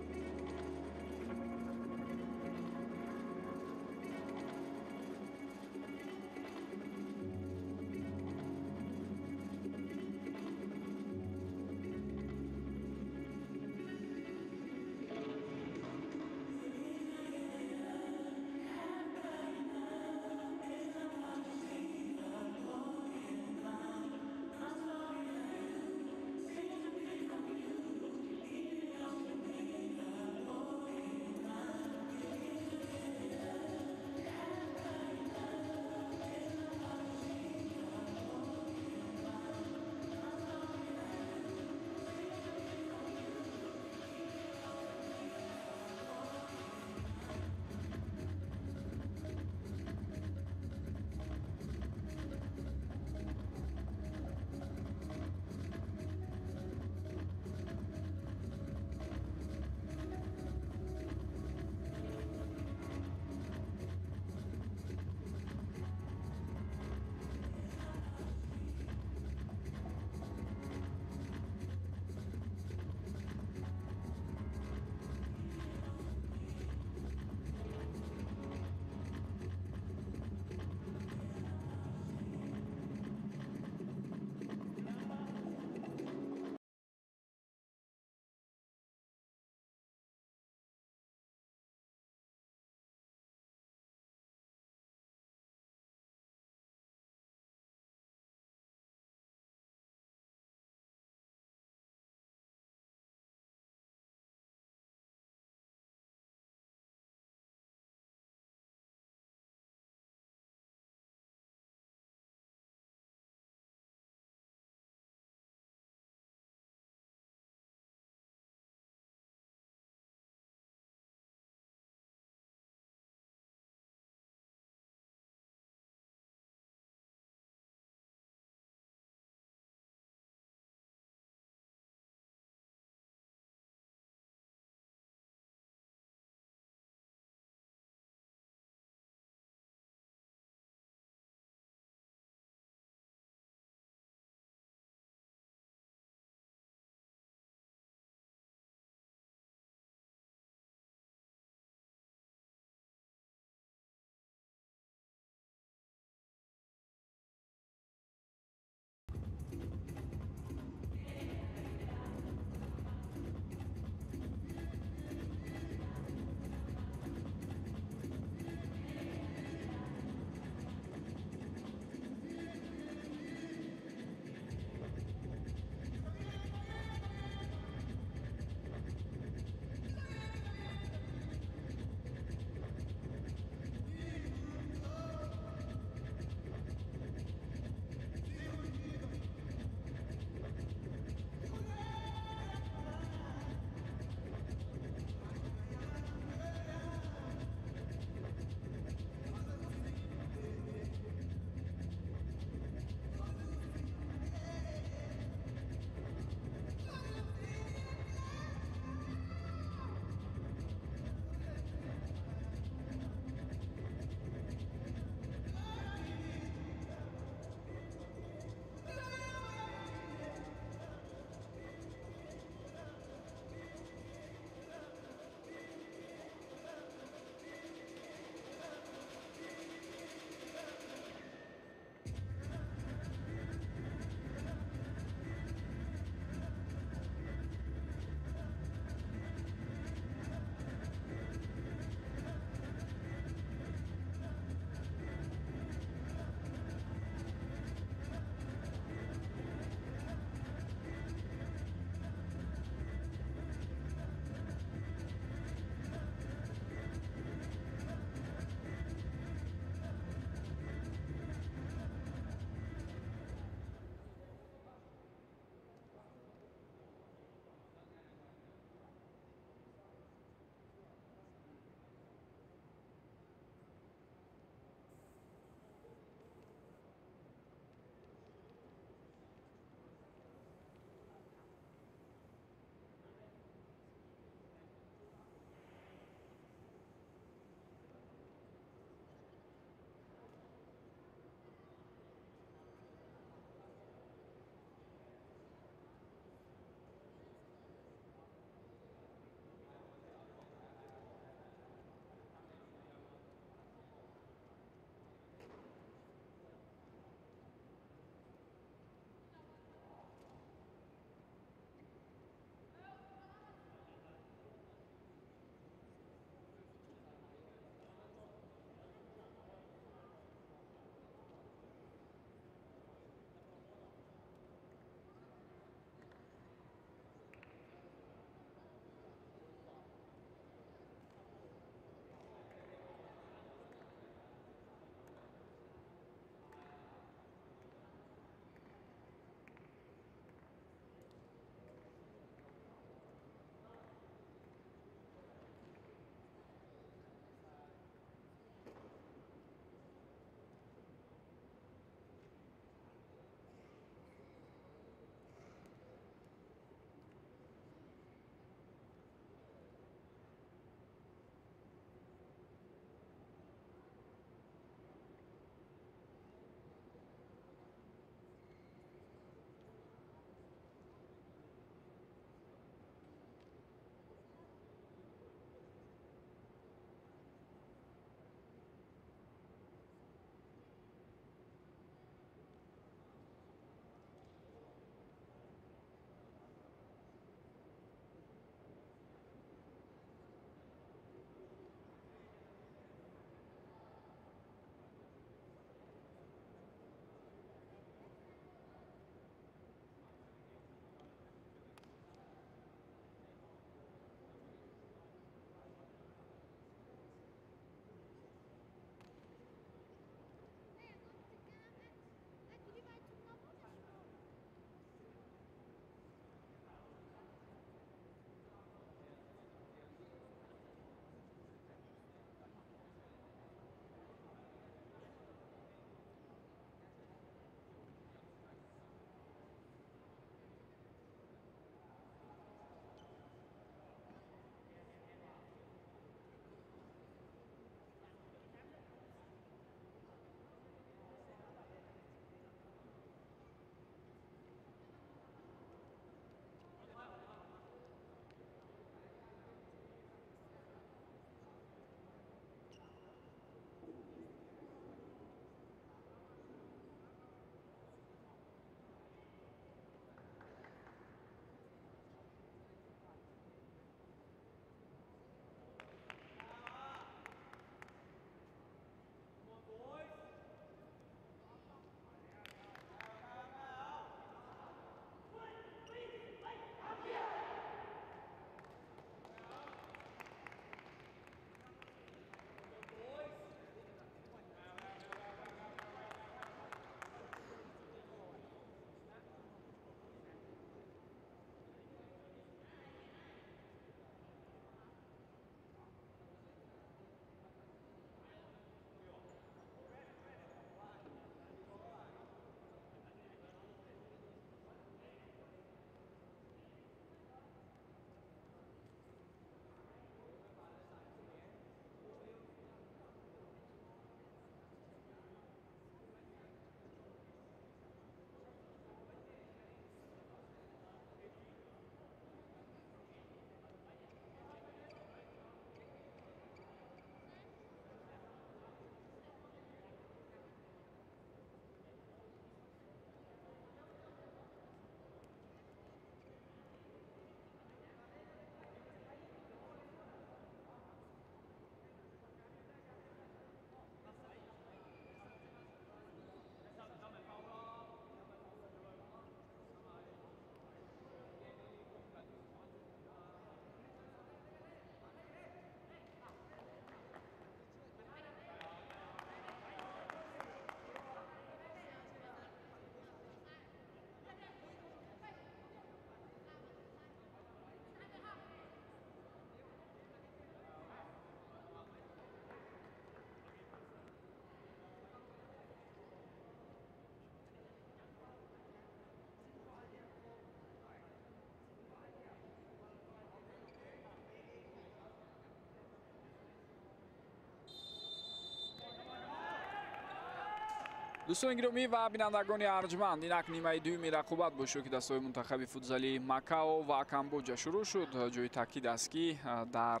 дӯстони гиромӣ ва бинандагони арҷманд, инак нимаи дуюми рақобат бо шӯки дастаҳои мунтахаби футзали Макао ва Камбоҷа шурӯъ шуд. ҷои таъкид аст, ки дар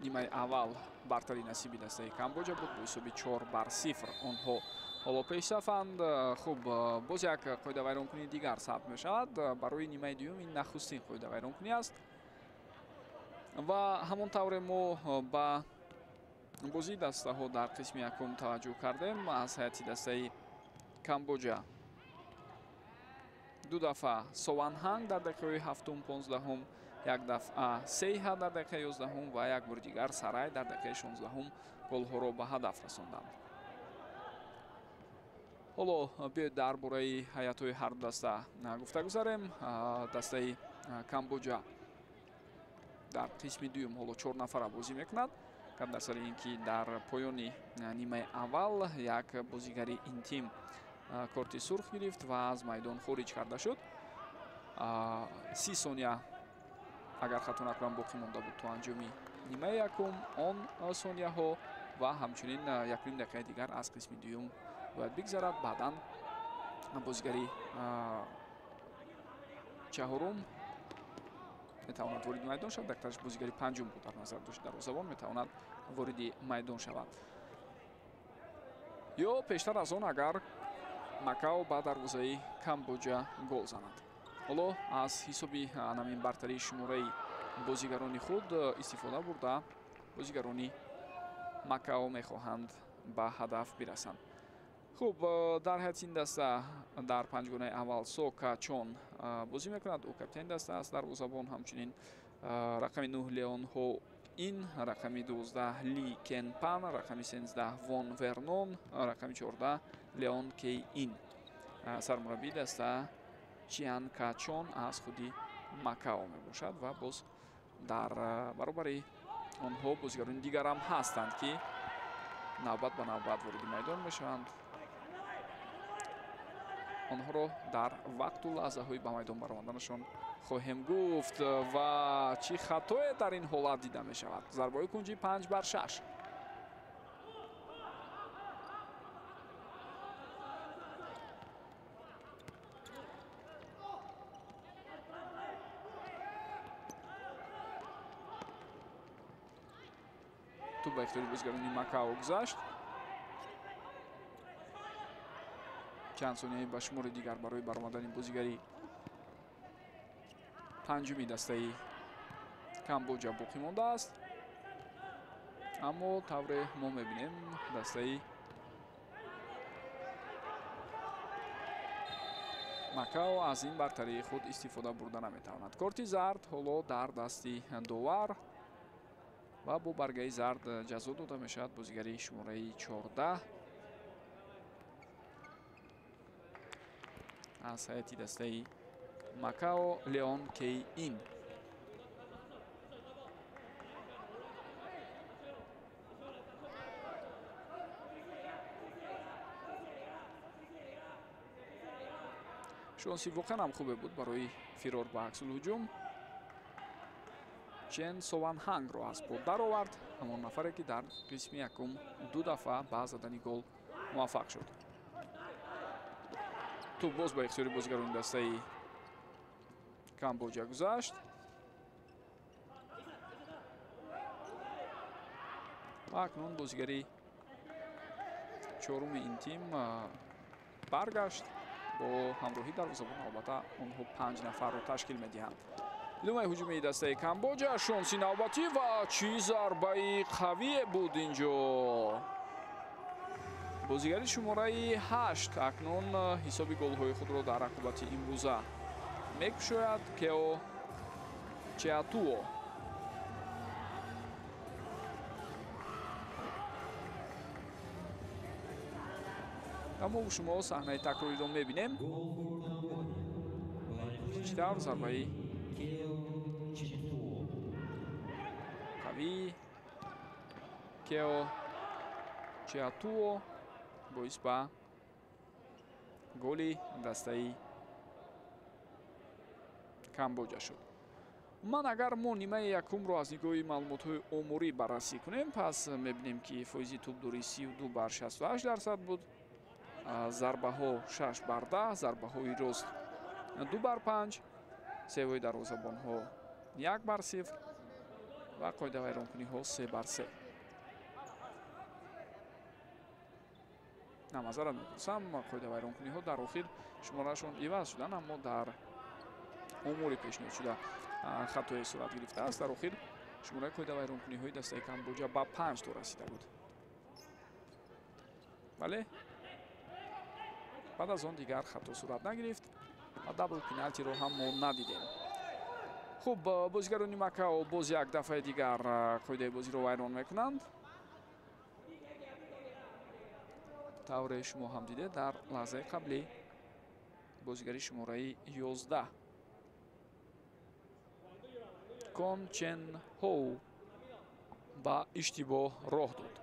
нимаи аввал бартари насиби дастаи Камбоҷа буд бо ҳисоби 4-0 онҳо ҳоло пешсафанд. хуб, боз як қоидавайронкунии дигар сабт мешавад барои нимаи дуюм. ин нахустин қоидавайронкунӣ аст ва ҳамон тавре мо ба бозии дастаҳо дар қисми якум таваҷҷӯҳ кардем. аз ҳайати дастаи Камбоҷа ду дафъа Сованҳанг дар дақиқаҳои 7-15, як дафъа Сейҳа дар дақиқаи 11 ва як бори дигар Сарай дар дақиқаи 16 голҳоро ба ҳадаф расонданд. ҳоло биёед дар бораи ҳайатҳои ҳарду даста гуфта гузарем. дастаи Камбоҷа дар қисми дуюм ҳоло 4 нафара бозӣ мекунад. кад дар сари ин ки дар поёни нимаи аввал як бозигари ин тим корти сурх гирифт ва аз майдон хориҷ карда шуд. 30 сония агар хато накунам боқӣ монда буд то анҷоми нимаи якум. он сонияҳо ва ҳамчунин 1 дақиқаи дигар аз қисми дуюм бояд бигзарад. баъдан бозигари чаҳорум метавонад вориди майдон шавад. дақиқааш бозигари панҷум буд дар назар дошт дарвозабон метавонад вориди майдон шавад. ё пештар аз он агар Макао ба дарвозаи Камбоҷа гол занад. ҳоло аз ҳисоби анамин бартарии шумораи бозигарони худ истифода бурда бозигарони Макао мехоҳанд ба ҳадаф бирасанд. хуб, дар ҳайати ин даста дар панҷгонаи аввал Со Качон бозӣ мекунад. ӯ капитани даста аст. дарвозабон ҳамчунин рақами 9 Леон Ҳо Ин, рақами 12 Ли Кен Пан, рақами 13 Вон Вернон, рақами 14 Леон Кей Ин. сармураббии даста Чиан Качон аз худи Макао мебошад ва боз дар баробари онҳо бозигарони дигарам ҳастанд, ки навбат ба навбат вориди майдон мешаванд. онҳоро дар вақту лаҳзаҳои ба майдон баромаданашон хоҳем гуфт. ва чӣ хатое дар ин ҳолат дида мешавад. зарбаҳои кунҷи 5-6. ту ба ихтиёри бозигарони Макао гузашт. чанд сонияи ба шумори дигар барои баромадани бозигари панҷуми дастаи Камбоҷа боқӣ мондааст. аммо тавре мо мебинем дастаи Макао аз ин бартарии худ истифода бурда наметавонад. корти зард ҳоло дар дасти довар ва бо баргаи зард ҷазо дода мешавад бозигари шумораи 14 аз ҳайати дастаи Макао Леон Кей Ин. шонси воқеан ҳам хубе буд барои фирор ба аксулҳуҷум. Чен Сованҳангро аз под даровард. ҳамон нафаре ки дар қисми якум 2 дафъа ба задани гол муваффақ шуд. ту боз ба ихтиёри бозигарони дастаи Камбоҷа гузашт. ва акнун бозигари чоруми ин тим баргашт. бо ҳамроҳи дарвозабон албатта онҳо 5 нафарро ташкил медиҳанд. иловаи ҳуҷумии дастаи Камбоҷа шонси навбатӣ ва чӣ зарбаи қавие буд инҷо. бозигари шумораи 8 акнун ҳисоби голҳои худро дар рақобати имрӯза мекушояд. Кео Чеатуо аммо шумо саҳнаи такрориро мебинем. читар зарбаи қавӣ Кео Чеатуо боис ба голи дастаи Камбоҷа шуд. ман агар мо нимаи якумро аз нигоҳи маълумотҳои омурӣ баррасӣ кунем, пас мебинем ки фоизи тӯбдорӣ 32/68% буд. зарбаҳо 6-10, зарбаҳои рост 2-5, севои дарвозабонҳо 1-0 ва қоида вайронкуниҳо 3-3. намазарат мепурсам, қоида вайронкуниҳо дар охир шуморашон иваз шуданд, аммо дар омури пешниҳод шуда хатое сурат гирифтааст. Дар охир шумораи қоида вайронкуниҳои дастаи Камбоҷа ба 5 то расида буд. бале баъд аз он дигар хато сурат нагирифт ва дабл пеналтиро ҳам мо надидем. хуб, бозигарони Макао боз як дафъаи дигар қоидаи бозиро вайрон мекунанд. тавре шумо ҳам дидед, дар лаҳзаи қаблӣ бозигари шумораи 11 Кон Чен Хоу ба иштибоҳ роҳ дод.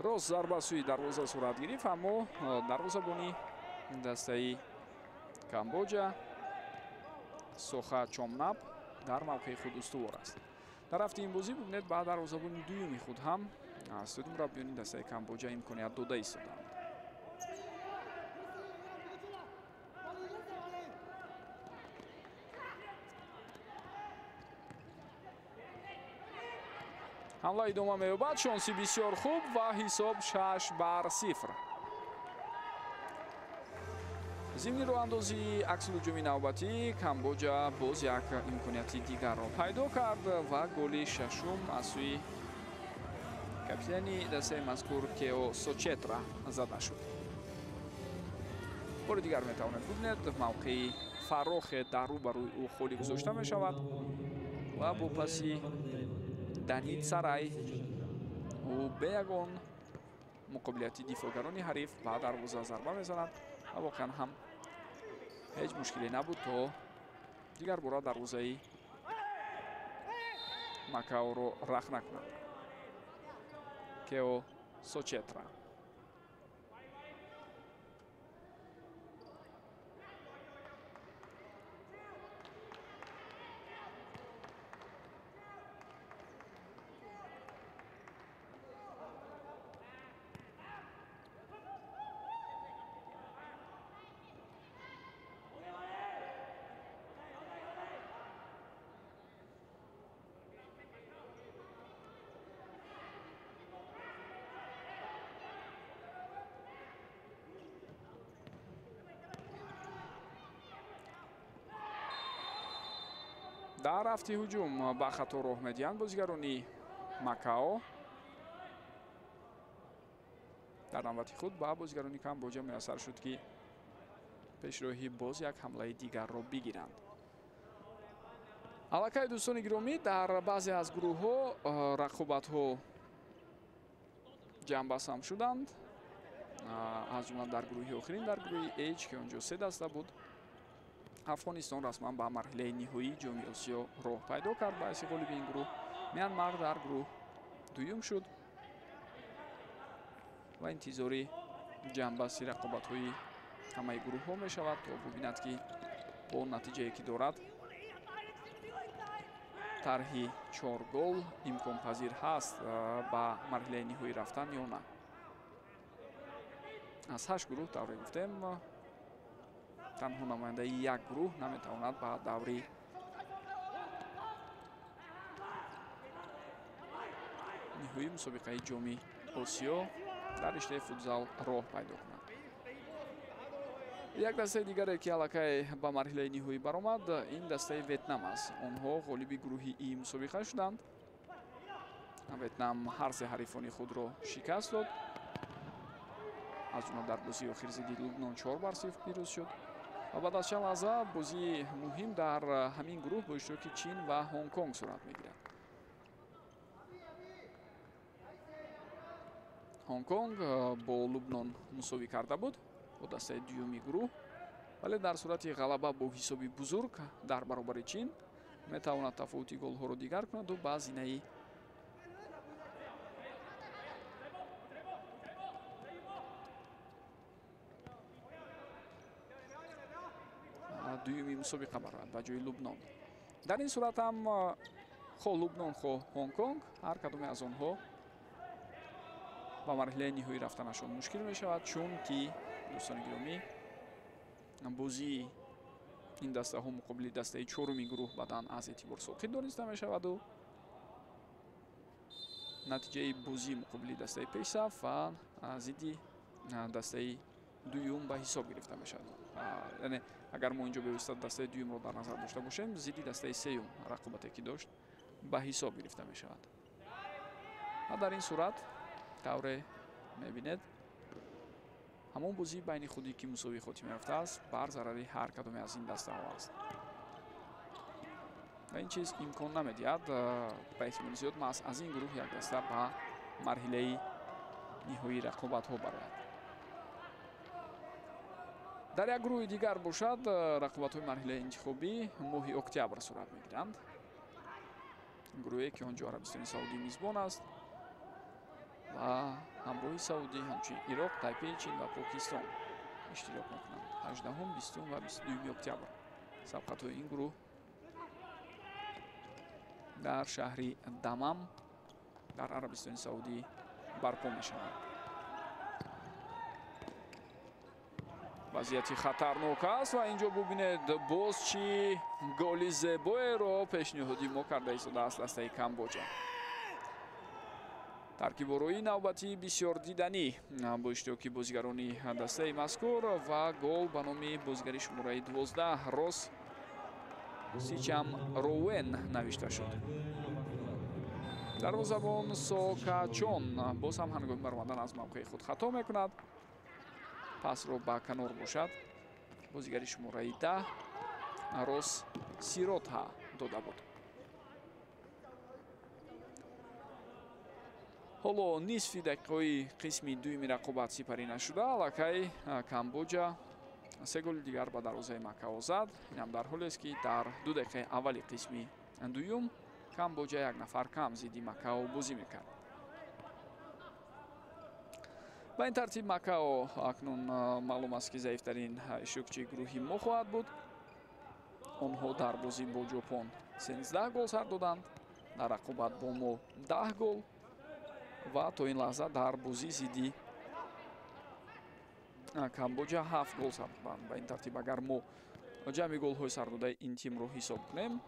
рост зарба сӯи дарвоза сурат гирифт, аммо дарвозабони дастаи Камбоҷа Соха Чомнап дар мавқеи худ устувор аст. дар рафти ин бозӣ бубинед ба дарвозабони дуюми худ ҳам асоди мураббиёни дастаи Камбоҷа имконият дода истоданд. ҳамла идома меёбад, шонси бисёр хуб ва ҳисоб 6-0. зимни роҳандозии аксулуҷуми навбатӣ Камбоҷа боз як имконияти дигарро пайдо кард ва голи шашум аз сӯи капитани дастаи мазкур Кео Сочетра зада шуд. бори дигар метавонед бубинед, мавқеи фарохе дар рӯбарӯи ӯ холӣ гузошта мешавад ва бо паси Данид Сарай ӯ бе ягон муқобилияти дифоъгарони ҳариф ба дарвоза зарба мезанад ва воқеан ҳам ҳеҷ мушкиле набуд то дигар бора дарвозаи Макаоро рах накунад. Кео Сочетра дар рафти ҳуҷум ба хато роҳ медиҳанд бозигарони Макао. дар навбати худ ба бозигарони Камбоҷа муяссар шуд ки пешроҳи боз як ҳамлаи дигарро бигиранд. аллакай дӯстони гиромӣ, дар баъзе аз гурӯҳҳо рақобатҳо ҷамъбаст ҳам шуданд, аз ҷумла дар гурӯҳи охирин, дар гурӯҳи H ки онҷо 3 даста буд. Афғонистон расман ба марҳилаи ниҳоии ҷоми Осиё роҳ пайдо кард. баъси ғолиби ин гурӯҳ Мянмар дар гурӯҳ дуюм шуд ва интизори ҷамъбасти рақобатҳои ҳамаи гурӯҳҳо мешавад то бубинад ки бо натиҷае ки дорад тарҳи 4 гол имконпазир ҳаст ба марҳилаи ниҳоӣ рафтан ё на. аз 8 гурӯҳ давре гуфтем, танҳо намояндаи як гурӯҳ наметавонад ба даври ниҳоии мусобиқаи ҷоми Осиё дар риштаи футзал роҳ пайдо кунад. як дастаи дигаре ки аллакай ба марҳилаи ниҳоӣ баромад, ин дастаи Ветнам аст. онҳо ғолиби гурӯҳи И мусобиқа шуданд. Ветнам ҳар се ҳарифони худро шикаст дод. аз ҷумла дар бозии охир зидди Лубнон 4-0 пирӯз шуд. ва баъд аз чанд лаҳза бозии муҳим дар ҳамин гурӯҳ бо иштироки Чин ва Ҳонг Конг сурат мегирад. هنگ کنگ با لبنان مساوی کرده بود با دسته دومی گروه، ولی در صورت غلبه با حسابی بزرگ در برابر چین میتواند تفاوت گل‌ها را دیگر کند و به هزینه دومی مسابقه برود به جای لبنان. در این صورت هم خو لبنان خو هنگ کنگ هر کدام از آنها با مرحله نهایی رفتنشان مشکل می شود، چون که دوستان گرامی بازی این دسته ها مقابل دسته چهارمی گروه بعداً از اعتبار ساقط دانسته می شود و نتیجه بازی مقابل دسته پیشرفت و ضد دسته دوم به حساب گرفته می شود. یعنی اگر ما اینجا بایستی دسته دوم را در نظر داشته باشیم، ضد دسته سوم رقابتی که داشت به حساب گرفته می شود. و در این صورت طور میبینید همون بازی بین خودی که مساوی خاتمه یافته است بر ضرر هر کدام از این دسته ها است و این چیز امکان نمیدهد به احتمال زیاد از این گروه یک دسته به مرحله نهایی رقابت ها برآید. در یک گروه دیگر باشد رقابت های مرحله انتخابی ماه اکتبر صورت میگیرند. گروهی که آنجا عربستان سعودی میزبان است و همراه سعودی همچنین عراق، تایپی، چین و پاکستان اشتراک میکنند. 18 20 و 22 اکتبر سبقت های این گروه در شهر دمام در عربستان سعودی برپا میشوند. وضعیت خطرناک است و اینجا ببینید باز چی گل زیبایی رو پیشنهادی ما کرده ایستاده است دسته کامبوجا. ترکیب‌آرایی نوبتی بسیار دیدنی با اشتراک بازیگرانی دسته مذکور و گل به نام بازیگر شماره 12 روس سیچم روون نوشته شد. دروازه‌بان سوکاچون باز هم هنگام برآمدن از موقع خود خطا میکند. پس رو با کنار باشد بازیگر شماره 10 روس سیروتا داده بود. حالا نصف دقیقه قسمی دومی رقابت سپری نشده الکی کامبوجا سه گل دیگر به دروازه مکاو زد. این هم در حالی است که در 2 دقیقه اولی قسمی دوم کامبوجا یک نفر کم ضد مکاو بازی میکرد. به این ترتیب مکاو اکنون معلوم است که ضعیفترین اشتراکچی گروهی ما خواهد بود. آنها در بازی با ژاپن 13 گل سر دادند، در رقابت با ما 10 گل و تا این لحظه در بازی ضد کامبوجا 7 گل سر دادند. به این ترتیب اگر ما جمعی گل های سر داده این تیم رو حساب کنیم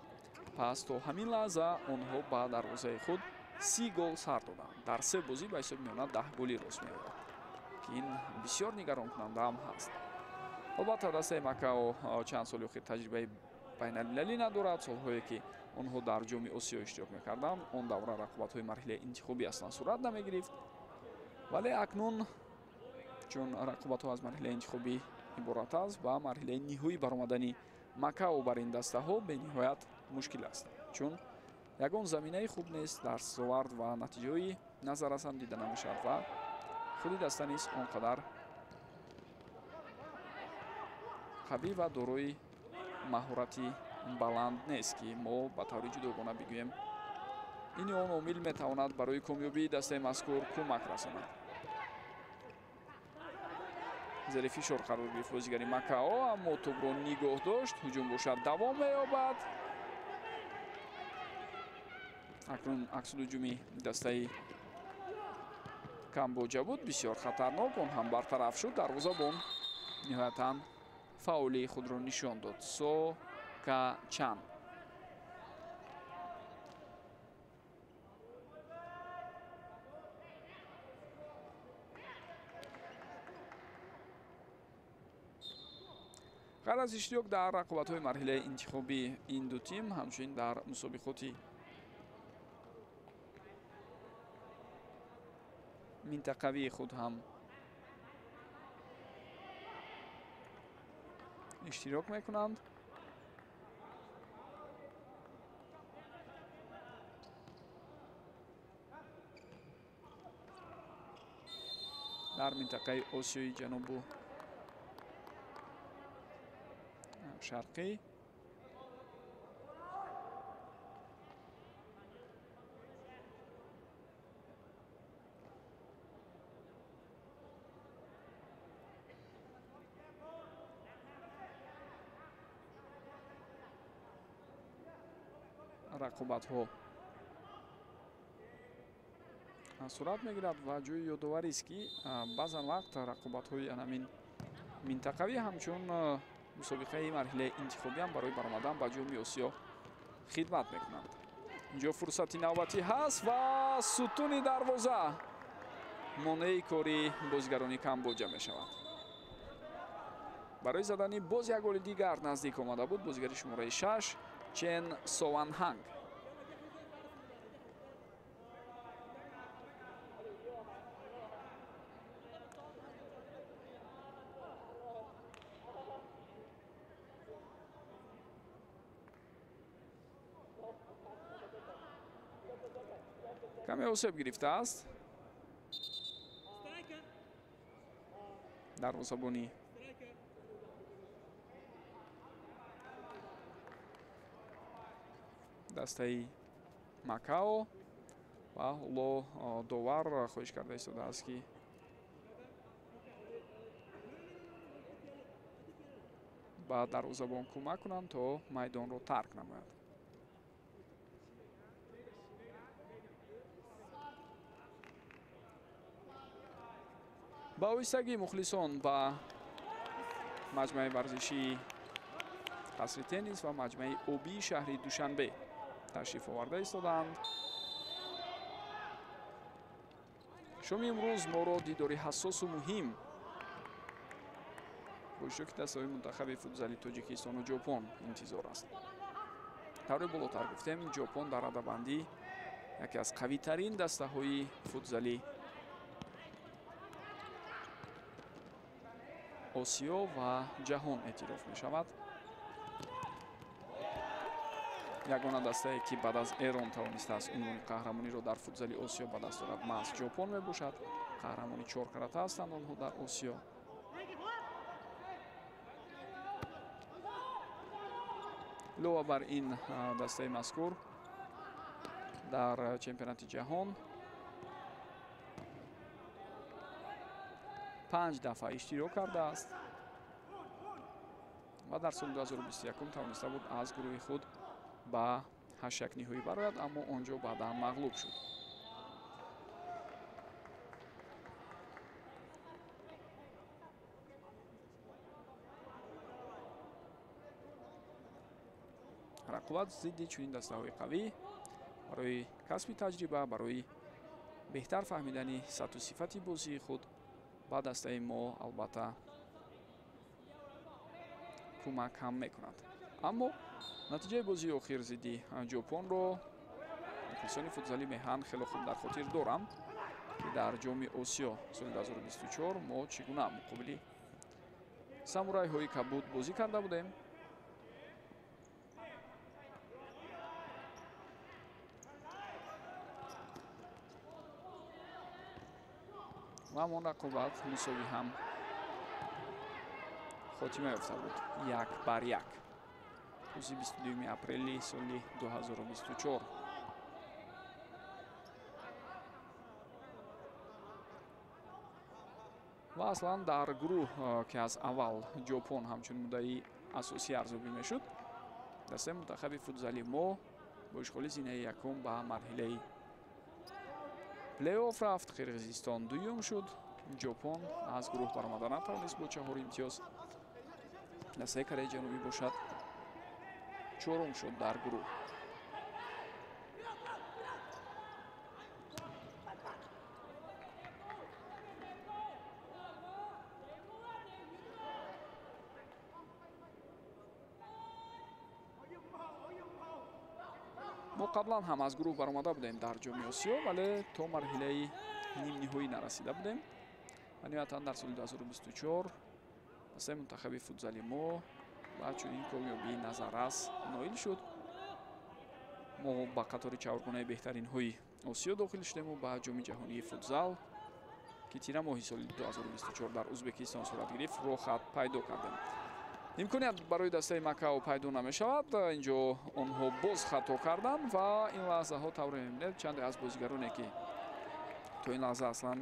پس تا همین لحظه آنها با دروازه خود 30 گل سر دادند. در 3 بازی به حساب میآید 10 گلی راست میآید که این بسیار نگران کننده هم هست. البته دسته مکاو چند سال اخیر تجربه بین المللی ندارد. سالهایی که آنها در جام آسیا اشتراک میکردند آن دوره رقابت های مرحله انتخابی اصلا صورت نمیگرفت، ولی اکنون چون رقابت ها از مرحله انتخابی عبارت است و مرحله نهایی برآمدن مکاو بر این دسته ها به نهایت مشکل است، چون یگان زمینه خوب نیست در سوارد و نتیجه نظر رسان دیده نمیشد و خودی دسته نیست آنقدر قوی و دارای مهارتی بلند نیست که ما به طور جداگانه بگوییم این آن عامل میتواند برای کامیابی دسته مذکور کمک رساند. زیر فشار قرار گرفت بازیگر مکاو، اما توپ را نگاه داشت. هجوم باشد دوام مییابد. اکنون عکس الهجومی دسته کامبوجا بود، بسیار خطرناک، اون هم برطرف شد. دروازه‌بان نهایتاً فاولی خود را نشان داد. سوکاچان غیر از اشتراک در رقابت‌های مرحله انتخابی این دو تیم همچنین در مسابقات منطقوی خود هم اشتراک میکنند. дар минтақаи осиёи ҷанубу шарқӣ. рақобатҳо сурат мегирад ва ҷои ёдоварист ки баъзан вақт рақобатҳои анамин минтақавӣ ҳамчун мусобиқаи марҳилаи интихобиам барои баромадан ба ҷоми осиё хидмат мекунанд. инҷо фурсати навбатӣ ҳаст ва сутуни дарвоза монеи кори бозигарони Камбоҷа мешавад. барои задани боз як голи дигар наздик омада буд бозигари шумораи 6 Чен Сованҳанг. каме осеб гирифтааст дарвозабони дастаи Макао ва ҳоло довар хоҳиш карда истодааст ки ба дарвозабон кӯмак кунанд то майдонро тарк намояд. ба оҳистагӣ мухлисон ба маҷмӯи варзишии қасри теннис ва маҷмӯи обии шаҳри Душанбе ташриф оварда истоданд. шоми имрӯз моро дидори ҳассосу муҳим бо иштироки дастаҳои мунтахаби футзали Тоҷикистону Ҷопон интизор аст. тавре болотар гуфтем, Ҷопон дар радабандӣ яке аз қавитарин дастаҳои футзали осиё ва ҷаҳон эътироф мешавад. ягона дастае ки баъд аз Эрон тавонистааст унвони қаҳрамониро дар футзали осиё ба даст орад маҳз Ҷопон мебошад. қаҳрамони 4 карата ҳастанд онҳо дар осиё. илова бар ин дастаи мазкур дар чемпионати ҷаҳон 5 дафъа иштирок кардааст ва дар соли 2021 тавониста буд аз гурӯҳи худ ба 8 ниҳоӣ барояд, аммо онҷо баъдан мағлуб шуд. рақобат зидди чунин дастаҳои қавӣ барои касби таҷриба, барои беҳтар фаҳмидани сату сифати бозии худ ба дастаи мо албатта кӯмак ҳам мекунад. аммо натиҷаи бозии охир зидди Ҷопонро мухлисони футзали меҳан хеле хуб дар хотир дорам ки дар ҷоми осиё соли 2024 мо чӣ гуна муқобили самурайҳои кабуд бозӣ карда будем. ва ҳамон рақобат мусови ҳам хотима ёфта буд 1-1 рӯзи 22 апрели соли 2024. ва аслан дар гурӯҳ ки аз аввал Ҷопон ҳамчун муддаи асосӣ арзёбӣ мешуд, дастаи мунтахаби футзали мо бо ишғоли зинаи якум ба марҳилаи плей-офф рафт. Қирғизистон дуюм шуд. Ҷопон аз гурӯҳ баромада натавонист бо 4 имтиёз. дастаи Кореяи ҷанубӣ бошад чорум шуд дар гурӯҳ. мо қаблан ҳам аз гурӯҳ баромада будем дар ҷоми осиё, вале то марҳилаи нимниҳоӣ нарасида будем. ва ниҳоятан дар соли 2024 дастаи мунтахаби футзали мо ба чунин комёбии назаррас ноил шуд. мо ба қатори чаҳоргонаи беҳтаринҳои осиё дохил шудему ба ҷоми ҷаҳонии футзал ки тира моҳи соли 2024 дар ӯзбекистон сурат гирифт рохат пайдо кардем. имконият барои дастаи Макао пайдо намешавад. инҷо онҳо боз хато карданд ва ин лаҳзаҳо тавре мебинед чанде аз бозигароне ки то ин лаҳза аслан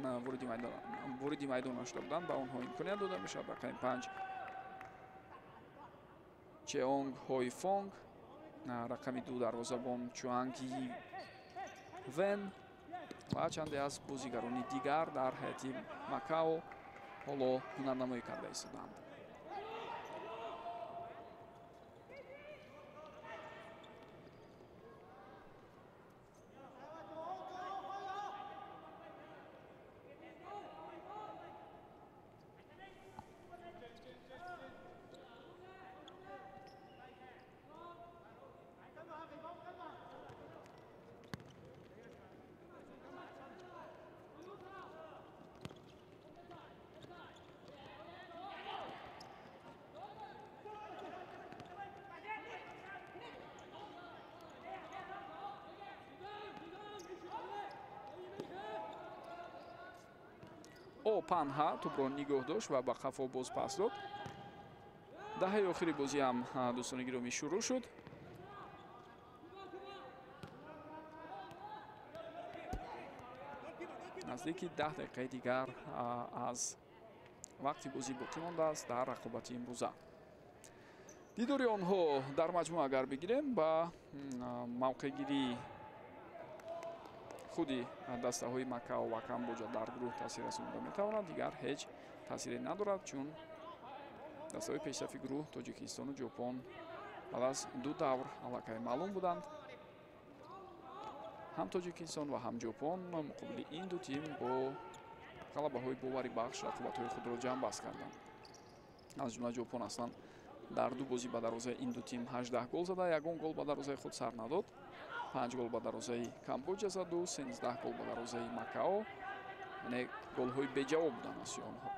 вориди майдон нашуда буданд ба онҳо имконият дода мешавад. рақами 5 Чеонг Ҳойфонг, рақами 2 дарвозабон Чуанг Вен ва чанде аз бозигарони дигар дар ҳайати Макао ҳоло ҳунарнамоӣ карда истоданд. Панҳа тӯбро нигоҳ дошт ва ба қафо боз пас дод. даҳаи охири бозӣ ҳам дӯстони гиромӣ шурӯъ шуд. наздики 10 дақиқаи дигар аз вақти бозӣ боқӣ мондааст дар рақобати имрӯза. дидори онҳо дар маҷмӯъ агар бигирем ба мавқеъгирии худи дастаҳои Макао ва Камбоҷа дар гурӯҳ таъсир расонида метавонад, дигар ҳеҷ таъсире надорад, чун дастаҳои пешсафи гурӯҳ Тоҷикистону Ҷопон баъд аз 2 давр аллакай маълум буданд. ҳам Тоҷикистон ва ҳам Ҷопон муқобили ин ду тим бо ғалабаҳои боварибахш рақобатҳои худро ҷамъбаст карданд. аз ҷумла Ҷопон аслан дар 2 бозӣ ба дарвозаи ин ду тим 18 гол зада, 1 гол ба дарвозаи худ сар надод. 5 гол ба дарвозаи Камбоҷа заду, 13 гол ба дарвозаи Макао. яъне голҳои беҷавоб буданд аз сӯи онҳо.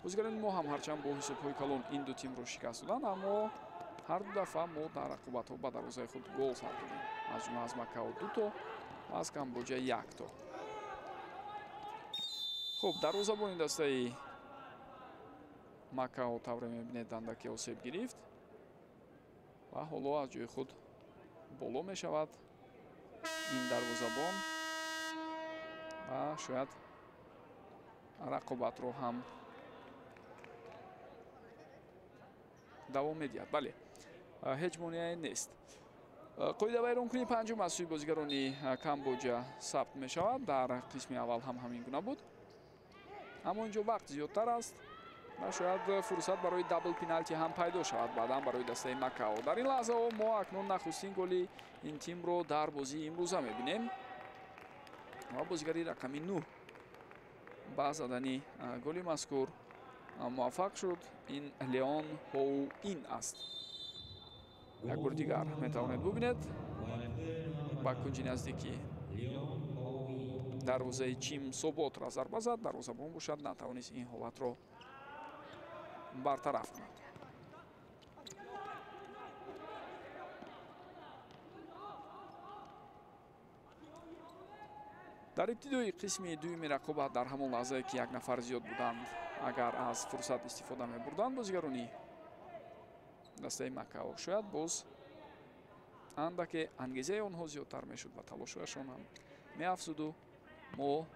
бозигарони мо ҳам ҳарчанд бо ҳисобҳои калон ин ду тимро шикаст доданд, аммо ҳар ду дафъа мо дар рақобатҳо ба дарвозаи худ гол сар додем. аз ҷумла аз Макао 2 то ва аз Камбоҷа 1 то. хуб, дарвозабони дастаи Макао тавре мебинед андаке осеб гирифт ва ҳоло аз ҷои худ боло мешавад ин дарвозабон ва шояд рақобатро ҳам давом медиҳад. бале, ҳеҷ монеае нест. қоида вайронкунии панҷум аз сӯи бозигарони Камбоҷа сабт мешавад. дар қисми аввал ҳам ҳамин гуна буд, аммо инҷо вақт зиёдтар аст ва шояд фурсат барои дабл пеналти ҳам пайдо шавад баъдан барои дастаи Макао. дар ин лаҳзаҳо мо акнун нахустин голи ин тимро дар бозии имрӯза мебинем ва бозигари рақами 9 ба задани голи мазкур муваффақ шуд. ин Леон Ҳоуин аст. як бори дигар метавонед бубинед ба кунҷи наздики дарвозаи Чим Соботра зарба зад. дарвозабон бошад, натавонист ин ҳолатро бартараф кунад. дар ибтидои қисми дуюми рақобат дар ҳамон лаҳзае ки як нафар зиёд буданд, агар аз фурсат истифода мебурданд бозигарони дастаи Макао, шояд боз андаке ангезаи онҳо зиёдтар мешуд ва талошҳояшон ҳам меафзуду. мо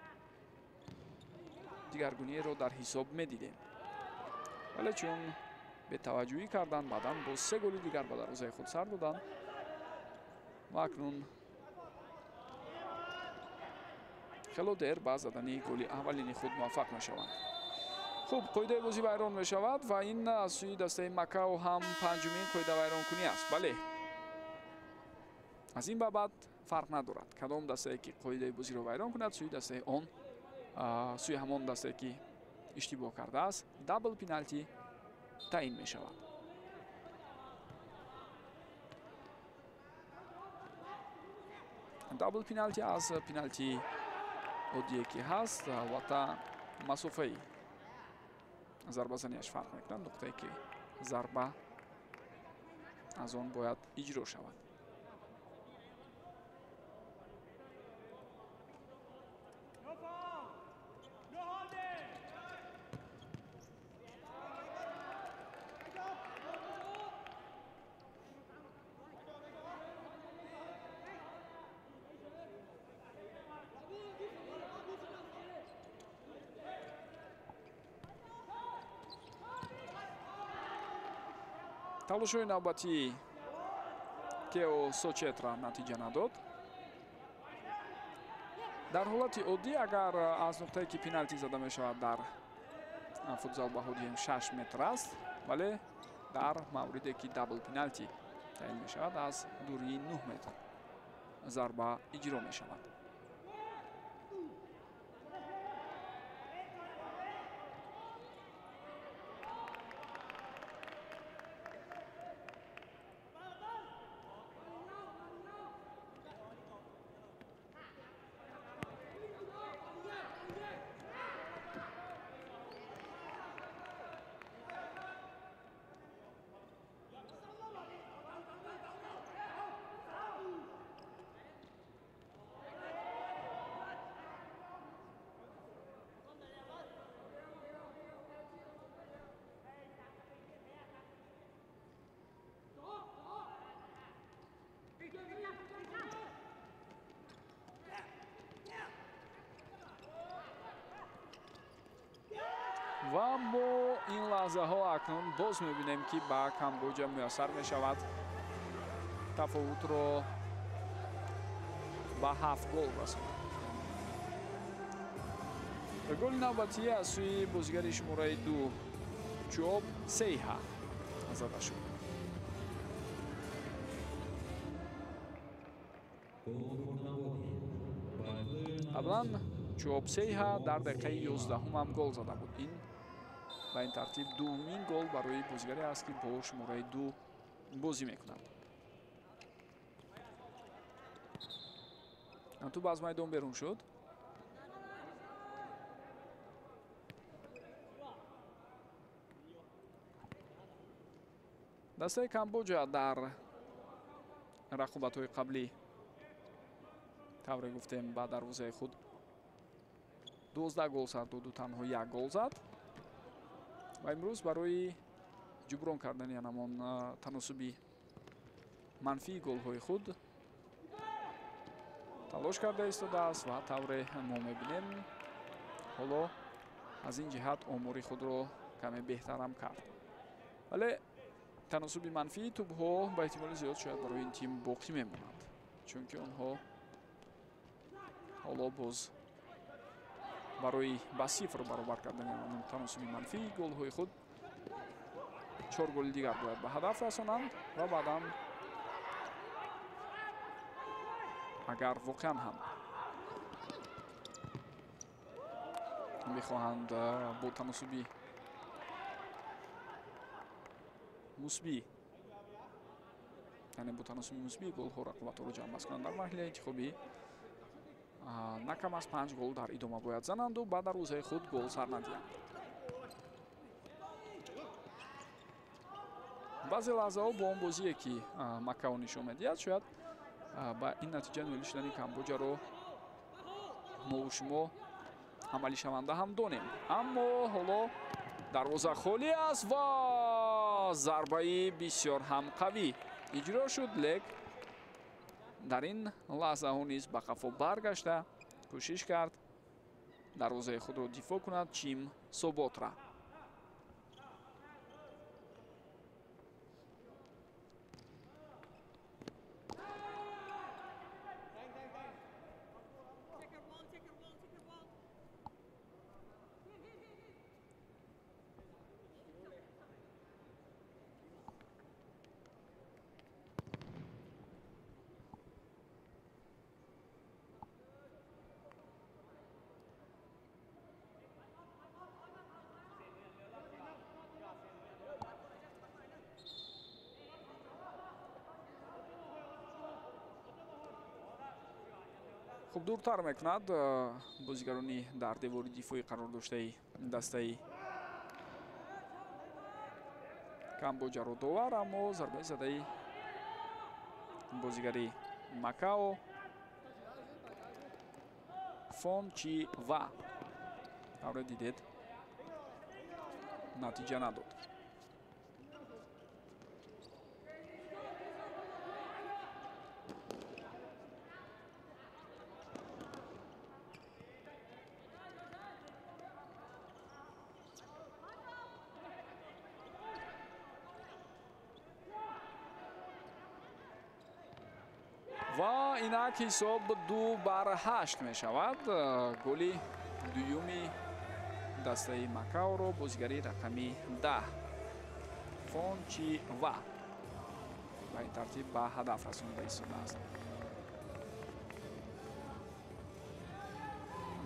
дигаргуниеро дар ҳисоб медидем, вале чун бетаваҷҷӯҳӣ карданд, баъдан боз 3 голи дигар ба дарвозаи худ сар доданд ва акнун хело дер ба задани голи аввалини худ муваффақ мешаванд. хуб, қоидаи бозӣ вайрон мешавад ва ин аз сӯи дастаи Макао ҳам панҷумин қоида вайронкунӣ аст. бале, аз ин ба баъд фарқ надорад кадом дастае ки қоидаи бозиро вайрон кунад, сӯи дастаи он сӯи ҳамон дастае ки иштибоҳ кардааст дабл пеналти таъин мешавад. дабл пеналти аз пеналти оддие ки ҳаст албатта масофаи зарбазаниаш фарқ мекунад. нуқтае ки зарба аз он бояд иҷро шавад. талошҳои навбатӣ Тео Сочетра натиҷа надод. дар ҳолати оддӣ агар аз нуқтае ки пеналти зада мешавад дар футзал ба ҳодии 6 метр аст, вале дар мавриде ки дабл пеналти таъин мешавад аз дурии 9 метр зарба иҷро мешавад. ва мо ин лаҳзаҳо акнун боз мебинем ки ба Камбоҷа муяссар мешавад тафовутро ба 7 гол расонад. голи навбатӣ аз сӯи бозигари шумораи 2 Чуоб Сейҳа зада шуд. аввалан Чуоб Сейҳа дар дақиқаи 11-ум гол зада буд. ин ба ин тартиб дуввумин гол барои бозигаре аст ки бо шумораи 2 бозӣ мекунад. Антуб аз майдон берун шуд. дастаи Камбоҷа дар рақобатҳои қаблӣ тавре гуфтем ба дарвозаи худ 12 гол сар доду танҳо 1 гол зад ва имрӯз барои ҷуброн кардани янамон таносуби манфии голҳои худ талош карда истодааст ва тавре мо мебинем ҳоло аз ин ҷиҳат омори худро каме беҳтарам кард. вале таносуби манфии тӯбҳо ба эҳтимоли зиёд шояд барои ин тим боқӣ мемонад, чунки онҳо ҳоло боз барои ба сифр баробар кардани таносуби манфии голҳои худ 4 голи дигар бояд ба ҳадаф расонанд ва баъдан агар воқеан ҳам мехоҳанд бо таносуби мусбӣ, яъне бо таносуби мусбӣ голҳо рақобатҳоро ҷамъбаст кунанд, дар марҳилаи интихобӣ на кам аз 5 гол дар идома бояд зананду ба дарвозаи худ гол сар надиҳанд. баъзе лаҳзаҳо бо он бозие ки Макао нишон медиҳад шояд ба ин натиҷа ноил шудани Камбоҷаро мову шумо амалишаванда ҳам донем. аммо ҳоло дарвоза холӣ аст ва зарбаи бисёр ҳам қавӣ иҷро шуд, лек дар ин лаҳзаҳо низ ба қафо баргашта кӯшиш кард дарвозаи худро дифоъ кунад Чим Соботра. хуб дуртар мекунад бозигарони дар девори дифоӣ қарор доштаи дастаи Камбоҷаро довар, аммо зарбаи задаи бозигари Макао Фон Чи Ва тавре дидед натиҷа надод. ва инак ҳисоб 2-8 мешавад. голи дуюми дастаи Макаоро бозигари рақами 10 Фончива ба ин тартиб ба ҳадаф расонида истодааст.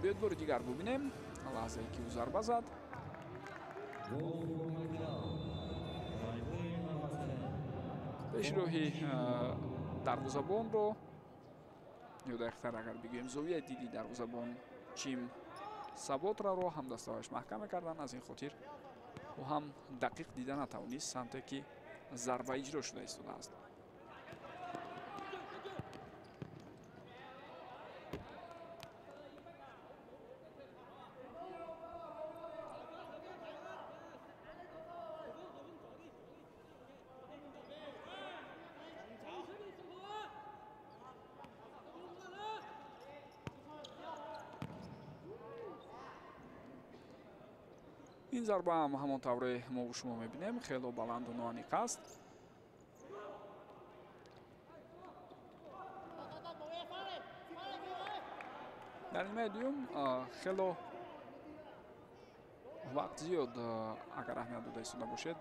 биёед бори дигар бубинем лаҳзае ки ӯ зарба зад. пешроҳи дарвозабонро ё дақиқтар агар бигӯем зовияи диди дарвозабон чим Саботраро ҳамдастаҳояш маҳкам мекарданд. аз ин хотир ӯ ҳам дақиқ дида натавонист самте ки зарба иҷро шуда истодааст. ин зарба ҳам ҳамон тавре мо шумо мебинем хело баланду ноаниқ аст. дар нимаи дуюм хело вақт зиёд агар аҳамият дода истода бошед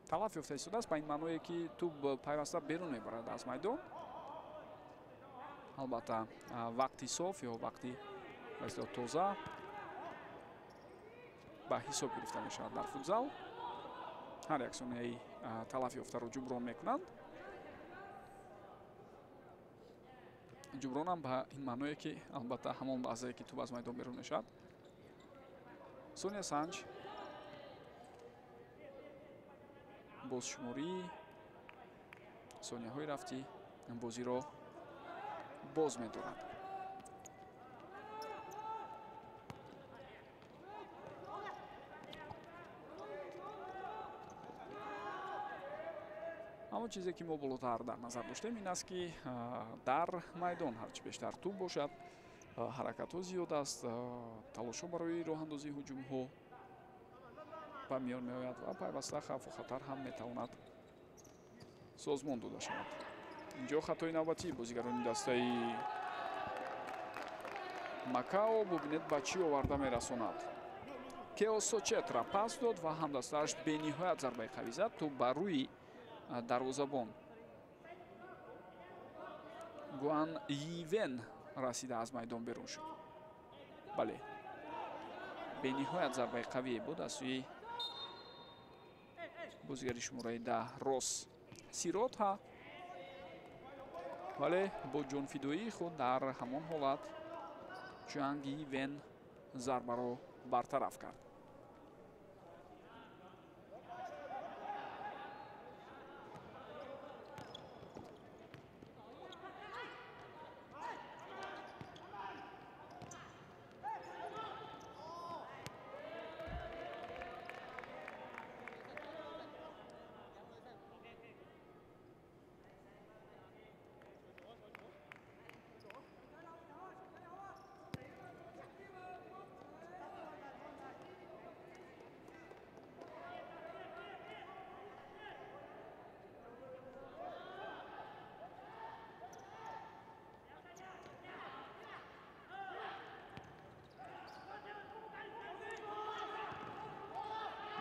талаф ёфта истодааст, ба ин маъное ки тӯб пайваста берун мебарад аз майдон. албатта вақти соф ё вақти бисёр тоза ба ҳисоб гирифта мешавад дар футзал. ҳар як сонияи талаф ёфтаро ҷуброн мекунанд. ҷубронам ба ин маъное ки албатта ҳамон лаҳзае ки тӯб аз майдон берун мешавад. Сония Санч бозшуморӣ сонияҳои рафтӣ бозиро боз медорад. ҳамон чизе ки мо болотар дар назар доштем ин аст ки дар майдон ҳарчи бештар тӯб бошад, ҳаракатҳо зиёд аст, талошҳо барои роҳандозии ҳуҷумҳо ба миён меояд ва пайваста хавфу хатар ҳам метавонад созмон дода шавад. инҷо хатои навбатии бозигарони дастаи Макао бубинед ба чӣ оварда мерасонад. Кео Сочетра пас дод ва ҳамдастааш бениҳоят зарбаи қавӣ зад. тӯб ба рӯи дарвозабон Гуан Йивен расида аз майдон берун шуд. бале бениҳоят зарбаи қавие буд аз сӯи бозигари шумораи 10 Рос Сиротҳа, вале бо ҷонфидоии худ дар ҳамон ҳолат Чуанг Йивен зарбаро бартараф кард.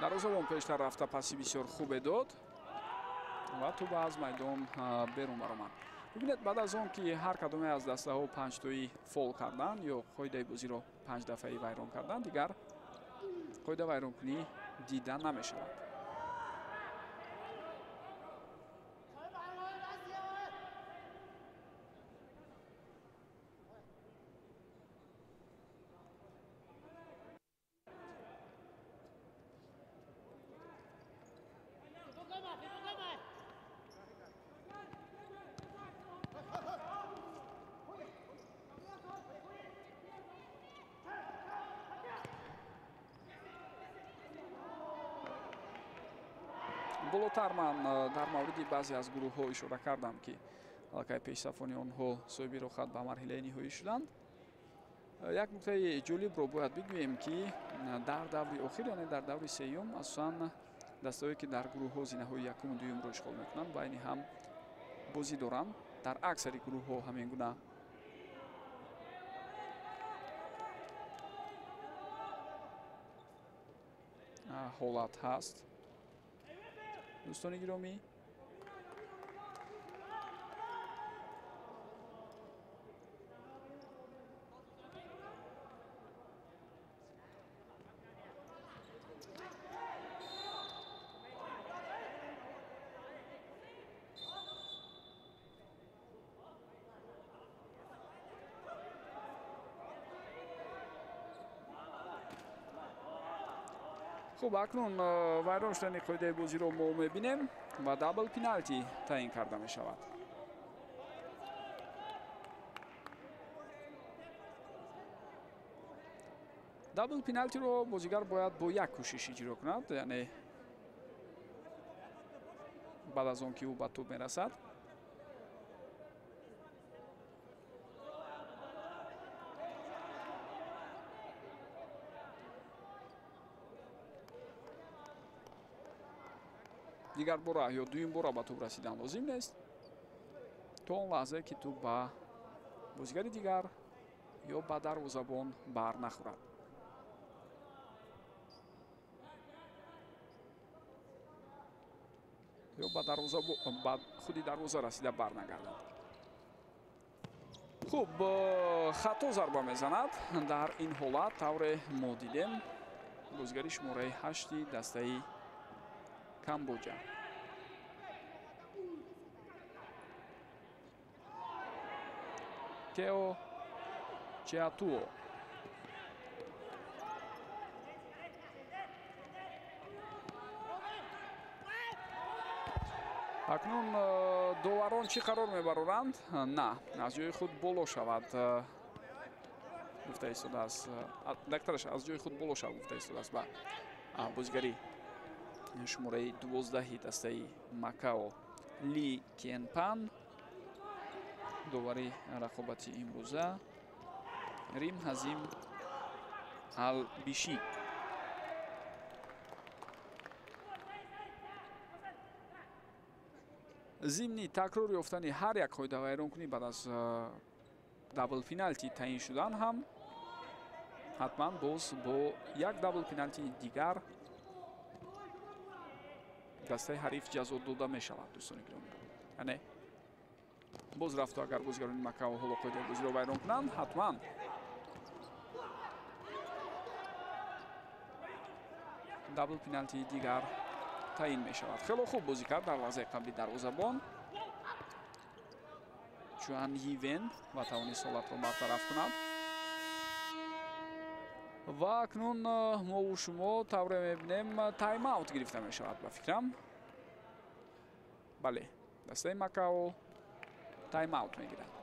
дарвозабон пештар рафта паси бисёр хубе дод ва тӯба аз майдон берун баромад. бибинед баъд аз он ки ҳар кадоме аз дастаҳо 5-тои фол карданд ё қоидаи бозиро 5 дафъаи вайрон карданд, дигар қоида вайронкунӣ дида намешавад. болотар ман дар мавриди баъзе аз гурӯҳҳо ишора кардам ки аллакай пешсафони онҳо соҳиби рохат ба марҳилаи ниҳоӣ шуданд. як нуктаи ҷолибро бояд бигӯем ки дар даври охир яъне дар даври сеюм асосан дастаҳое ки дар гурӯҳҳо зинаҳои якуму дуюмро ишғол мекунанд байни ҳам бозӣ доранд. дар аксари гурӯҳҳо ҳамин гуна ҳолат ҳаст. дӯстони гиромӣ, хуб, акнун вайрон шудани қоидаи бозиро мо мебинем ва дабл пеналти таъин карда мешавад. дабл пеналтиро бозигар бояд бо як кӯшиш иҷро кунад, яъне баъд аз он ки ӯ ба тӯб мерасад дигар бора ё дуюм бора ба тӯб расидан лозим нест то он лаҳзае ки тӯб ба бозигари дигар ё ба дарвозабон бар нахӯрад. ё ба худи дарвоза расида барнагардад. хуб, хато зарба мезанад. дар ин ҳолат тавре мо дидем бозигари шумораи 8 дастаи Камбоҷа. Тео Чеатуо. акнун доварон чӣ қарор мебароранд? На, аз ҷои худ боло шавад гуфта истодааст. дактараш аз ҷои худ боло шавад гуфта истодааст ба бозигари шумораи 12 дастаи Макао Ли Кенпан. довари рақобати имрӯза Рим Ҳазим Албиши. зимни такрор ёфтани ҳар як қоида вайронкунӣ баъд аз дабл пеналти таъин шудан ҳам ҳатман боз бо як дабл пеналти дигар дастаи ҳариф ҷазо дода мешавад. дӯстони гиромӣ, яъне боз рафту агар бозигарони Макао ҳоло қоидаи бозиро вайрон кунанд ҳатман дабл пеналти дигар таъин мешавад. хело хуб бозӣ кард дар лаҳзаи қабли дарвозабон Чуан Йивен ва тавонист ҳолатро бартараф кунад. ва акнун мову шумо тавре мебинем тайм-аут гирифта мешавад ба фикрам. бале, дастаи Макао тайм-аут мегирад.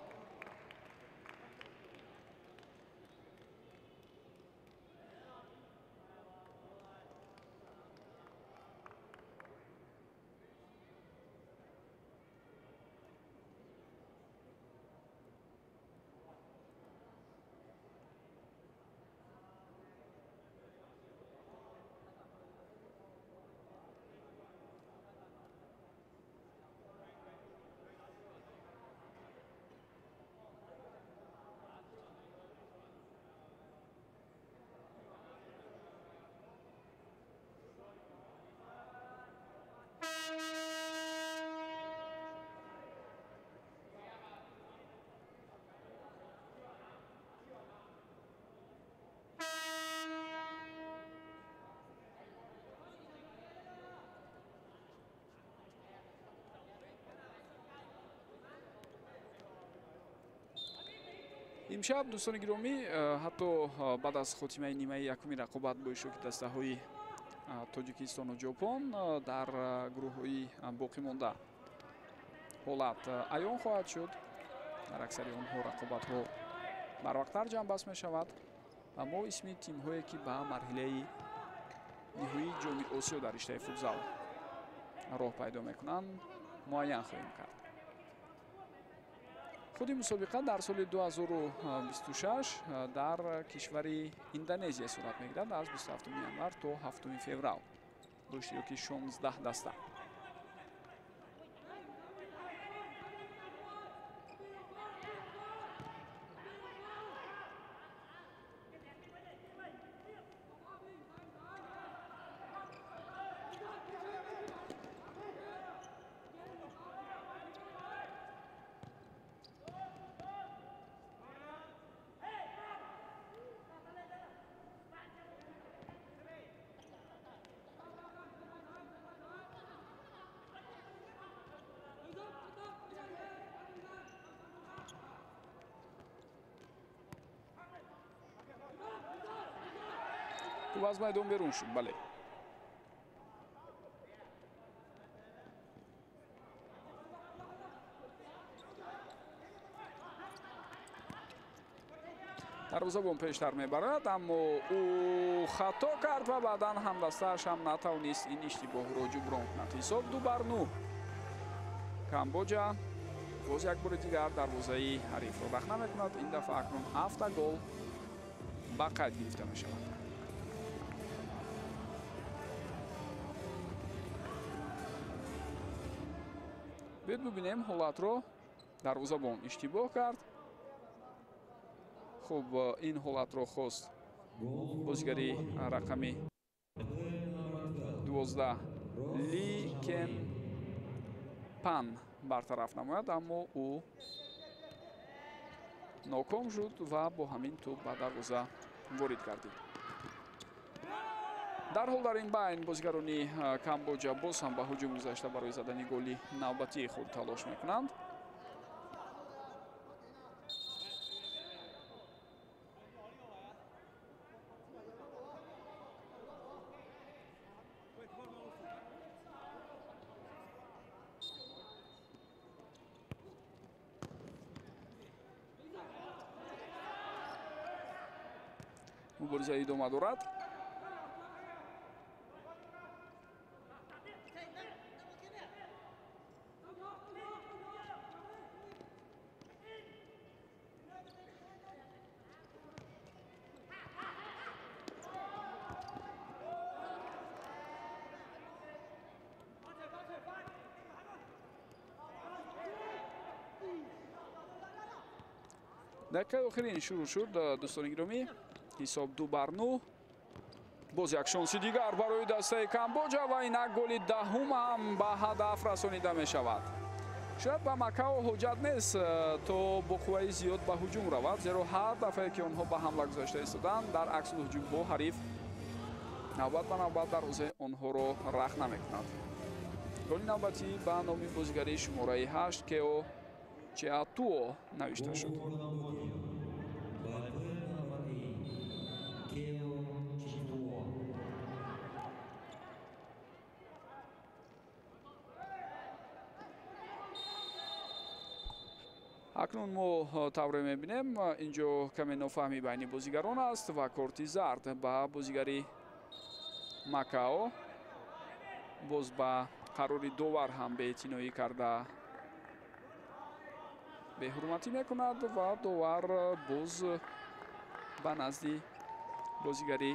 имшаб дӯстони гиромӣ ҳатто баъд аз хотимаи нимаи якуми рақобат бо иштироки дастаҳои тоҷикистону ҷопон дар гурӯҳҳои боқӣ монда ҳолат аён хоҳад шуд. дар аксари онҳо рақобатҳо барвақттар ҷамъбаст мешавад ва мо исми тимҳое ки ба марҳилаи ниҳоии ҷоми осиё дар риштаи футзал роҳ пайдо мекунанд муайян хоҳем кард. худи мусобиқа дар соли 2026 дар кишвари Индонезия сурат мегирад аз 27 январ то 7 феврал бо иштироки 16 даста. توپ از میدان بیرون شد. بله дарвозабон пештар мебарад, аммо ӯ хато кард ва баъдан ҳамдастааш ҳам натавонист ин иштибоҳро ҷуброн кунад. ҳисоб 2-0. Камбоҷа боз як бори дигар дарвозаи ҳарифро рахна мекунад. ин дафъа акнун 7 гол ба қайд гирифта мешавад. биёед бибинем ҳолатро. дарвозабон иштибоҳ кард. хуб, ин ҳолатро хост бозигари рақами 12 Ли Кен Пан бартараф намояд, аммо ӯ ноком шуд ва бо ҳамин туп ба дарвоза ворид гардид. дар ҳол дар ин байн бозигарони Камбоҷа боз ҳам ба ҳуҷум гузашта барои задани голи навбатии худ талош мекунанд. мубориза идома дорад. дақиқаи охирин шурӯъ шуд. дӯстони гиромӣ, ҳисоб 2-0. боз як шонси дигар барои дастаи Камбоҷа ва инак голи даҳум ҳам ба ҳадаф расонида мешавад. шояд ба Макао ҳоҷат нест то бо қувваи зиёд ба ҳуҷум равад, зеро ҳар дафъае ки онҳо ба ҳамла гузашта истоданд, дар аксулҳуҷум бо ҳариф навбат ба навбат дарвозаи онҳоро рахна мекунад. голи навбатӣ ба номи бозигари шумораи 8 Кео Чеатуо навишта шуд. акнун мо тавре мебинем инҷо каме нофаҳмӣ байни бозигарон аст ва корти зард ба бозигари Макао. боз ба қарори довар ҳам беэътиноӣ карда беҳурматӣ мекунад ва довар боз ба назди бозигари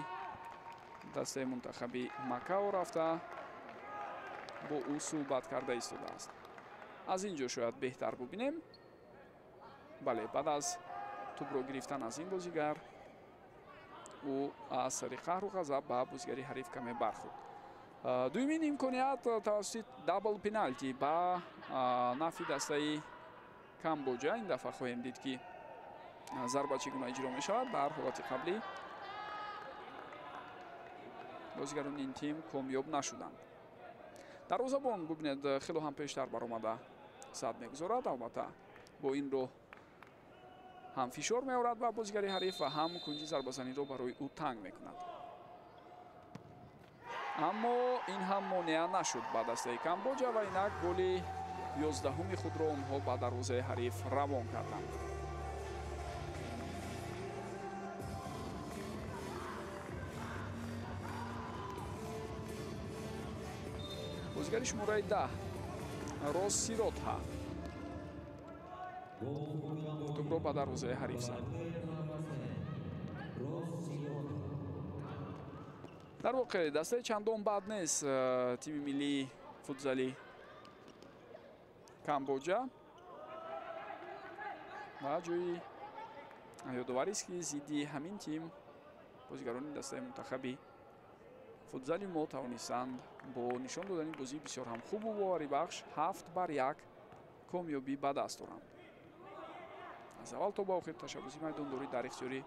дастаи мунтахаби Макао рафта бо ӯ суҳбат карда истодааст. аз ин ҷо шояд беҳтар бубинем. бале, баъд аз тӯбро гирифтан аз ин бозигар ӯ аз сари қаҳру ғазаб ба бозигари ҳариф каме бархӯрд. дуюмин имконият тавассути дабл пеналти ба нафи дастаи Камбоҷа. ин дафъа хоҳем дид ки зарба чӣ гуна иҷро мешавад. дар ҳолати қаблӣ бозигарони ин тим комёб нашуданд. дарвозабон бубинед хело ҳам пештар баромада сад мегузорад. албатта бо ин роҳ ҳам фишор меорад ба бозигари ҳариф ва ҳам кунҷи зарбазаниро барои ӯ танг мекунад. аммо ин ҳам монеа нашуд ба дастаи Камбоҷа ва инак голи 11-уми худро онҳо ба дарвозаи ҳариф равон карданд. бозигари шумораи 10 Россиротҳа тӯбро ба дарвозаи ҳариф зад. дар воқеъ дастаи чандон бад нест тими миллии футзали Камбоҷа ва ҷои ёдоварист ки зидди ҳамин тим бозигарони дастаи мунтахаби футзали мо тавонистанд бо нишон додани бозии бисёр ҳам хубу боварибахш 7-1 комёбӣ ба даст оранд. аз аввал то ба охир ташаббуси майдондорӣ дар ихтиёри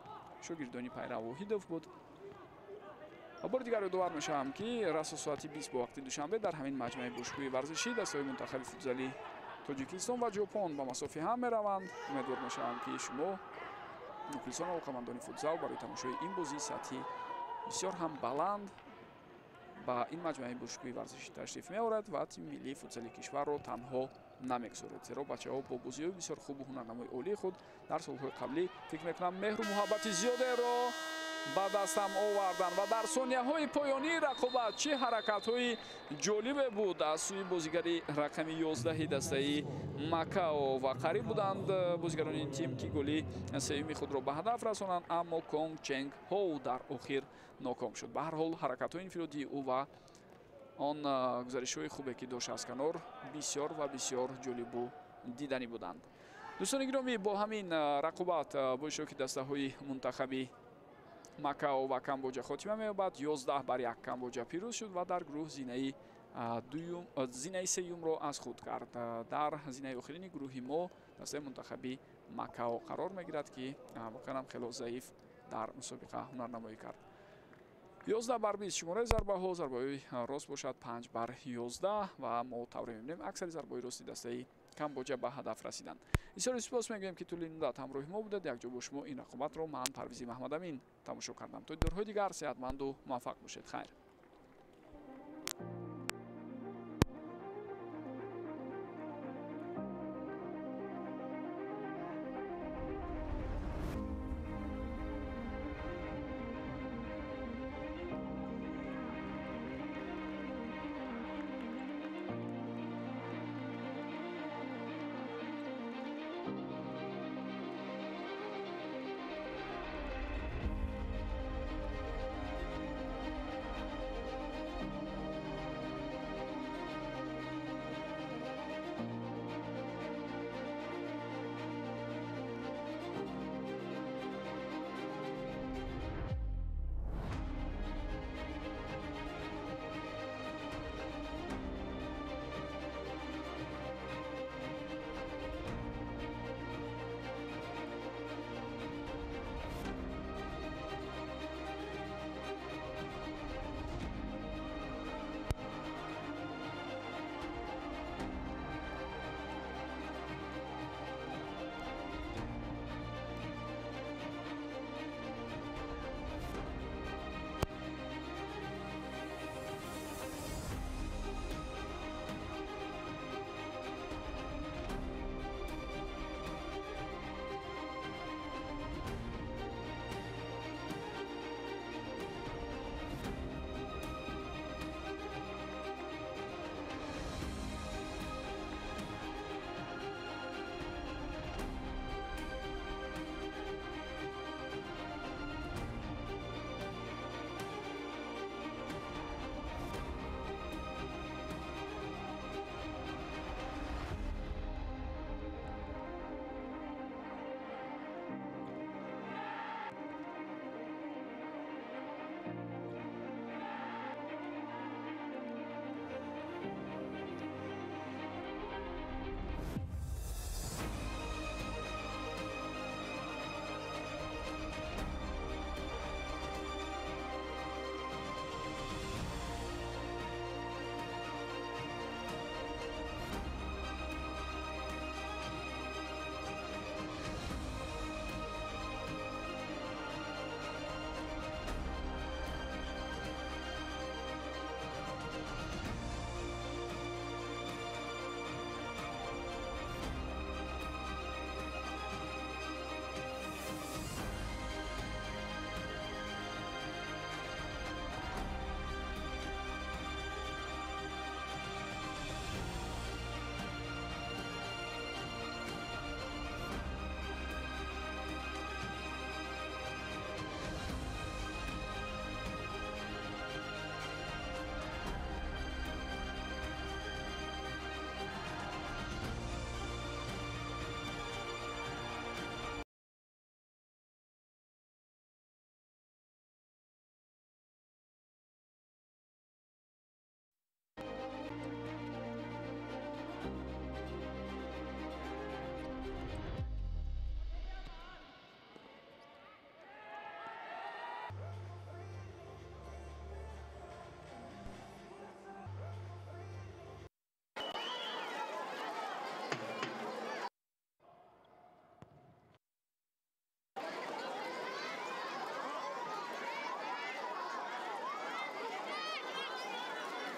шогирдони Пайрав Воҳидов буд. бори дигар ёдовар мешавам ки расо соати 20 бо вақти душанбе дар ҳамин маҷмӯи бошгӯҳи варзишӣ дастаҳои мунтахаби футзали Тоҷикистон ва Ҷопон ба масофи ҳам мераванд. умедвор мешавам ки шумо мухлисони алоқамандони футзал барои тамошои ин бозии сатҳӣ бисёр ҳам баланд ба ин маҷмӯаи бошгӯҳии варзишӣ ташриф меорад ва тими миллии футзали кишварро танҳо намегузорад, зеро бачаҳо бо бозиҳои бисёр хубу ҳунарнамои олии худ дар солҳои қаблӣ фикр мекунам меҳру муҳаббати зиёдеро ба дастам овардан ва дар сонияҳои поёнии рақобат чӣ ҳаракатҳои ҷолибе буд аз сӯи бозигари рақами 11 дастаи Макао ва қариб буданд бозигарони ин тим ки голи сеюми худро ба ҳадаф расонанд, аммо Конг Ченг Ҳоу дар охир ноком шуд. Ба ҳар ҳол ҳаракатҳои инфиродии ӯ ва он гузаришҳои хубе ки дошт аз канор бисёр ва бисёр ҷолибу диданӣ буданд. дӯстони гиромӣ, бо ҳамин рақобат бо иштироки дастаҳои мунтахаби Макао ва Камбоҷа хотима меёбад. 11-1 Камбоҷа пирӯз шуд ва дар гурӯҳ зинаи сеюмро аз худ кард. Дар зинаи охирини гурӯҳи мо дастаи мунтахаби Макао қарор мегирад ки воқеан хело заиф дар мусобиқа ҳунарнамоӣ кард. 11-20 шумораи зарбаҳо, зарбаҳои рост бошад 5-11 ва мо тавре мебинем аксари зарбаҳои рости дастаи Камбоҷа ба ҳадаф расиданд. бисёр сипос мегӯем ки тӯли муддат ҳамроҳи мо будед. Якҷо бо шумо ин рақобатро ман Парвизи Маҳмадамин тамошо кардам. То дидорҳои дигар сеҳатманду муваффақ бошед. хайр.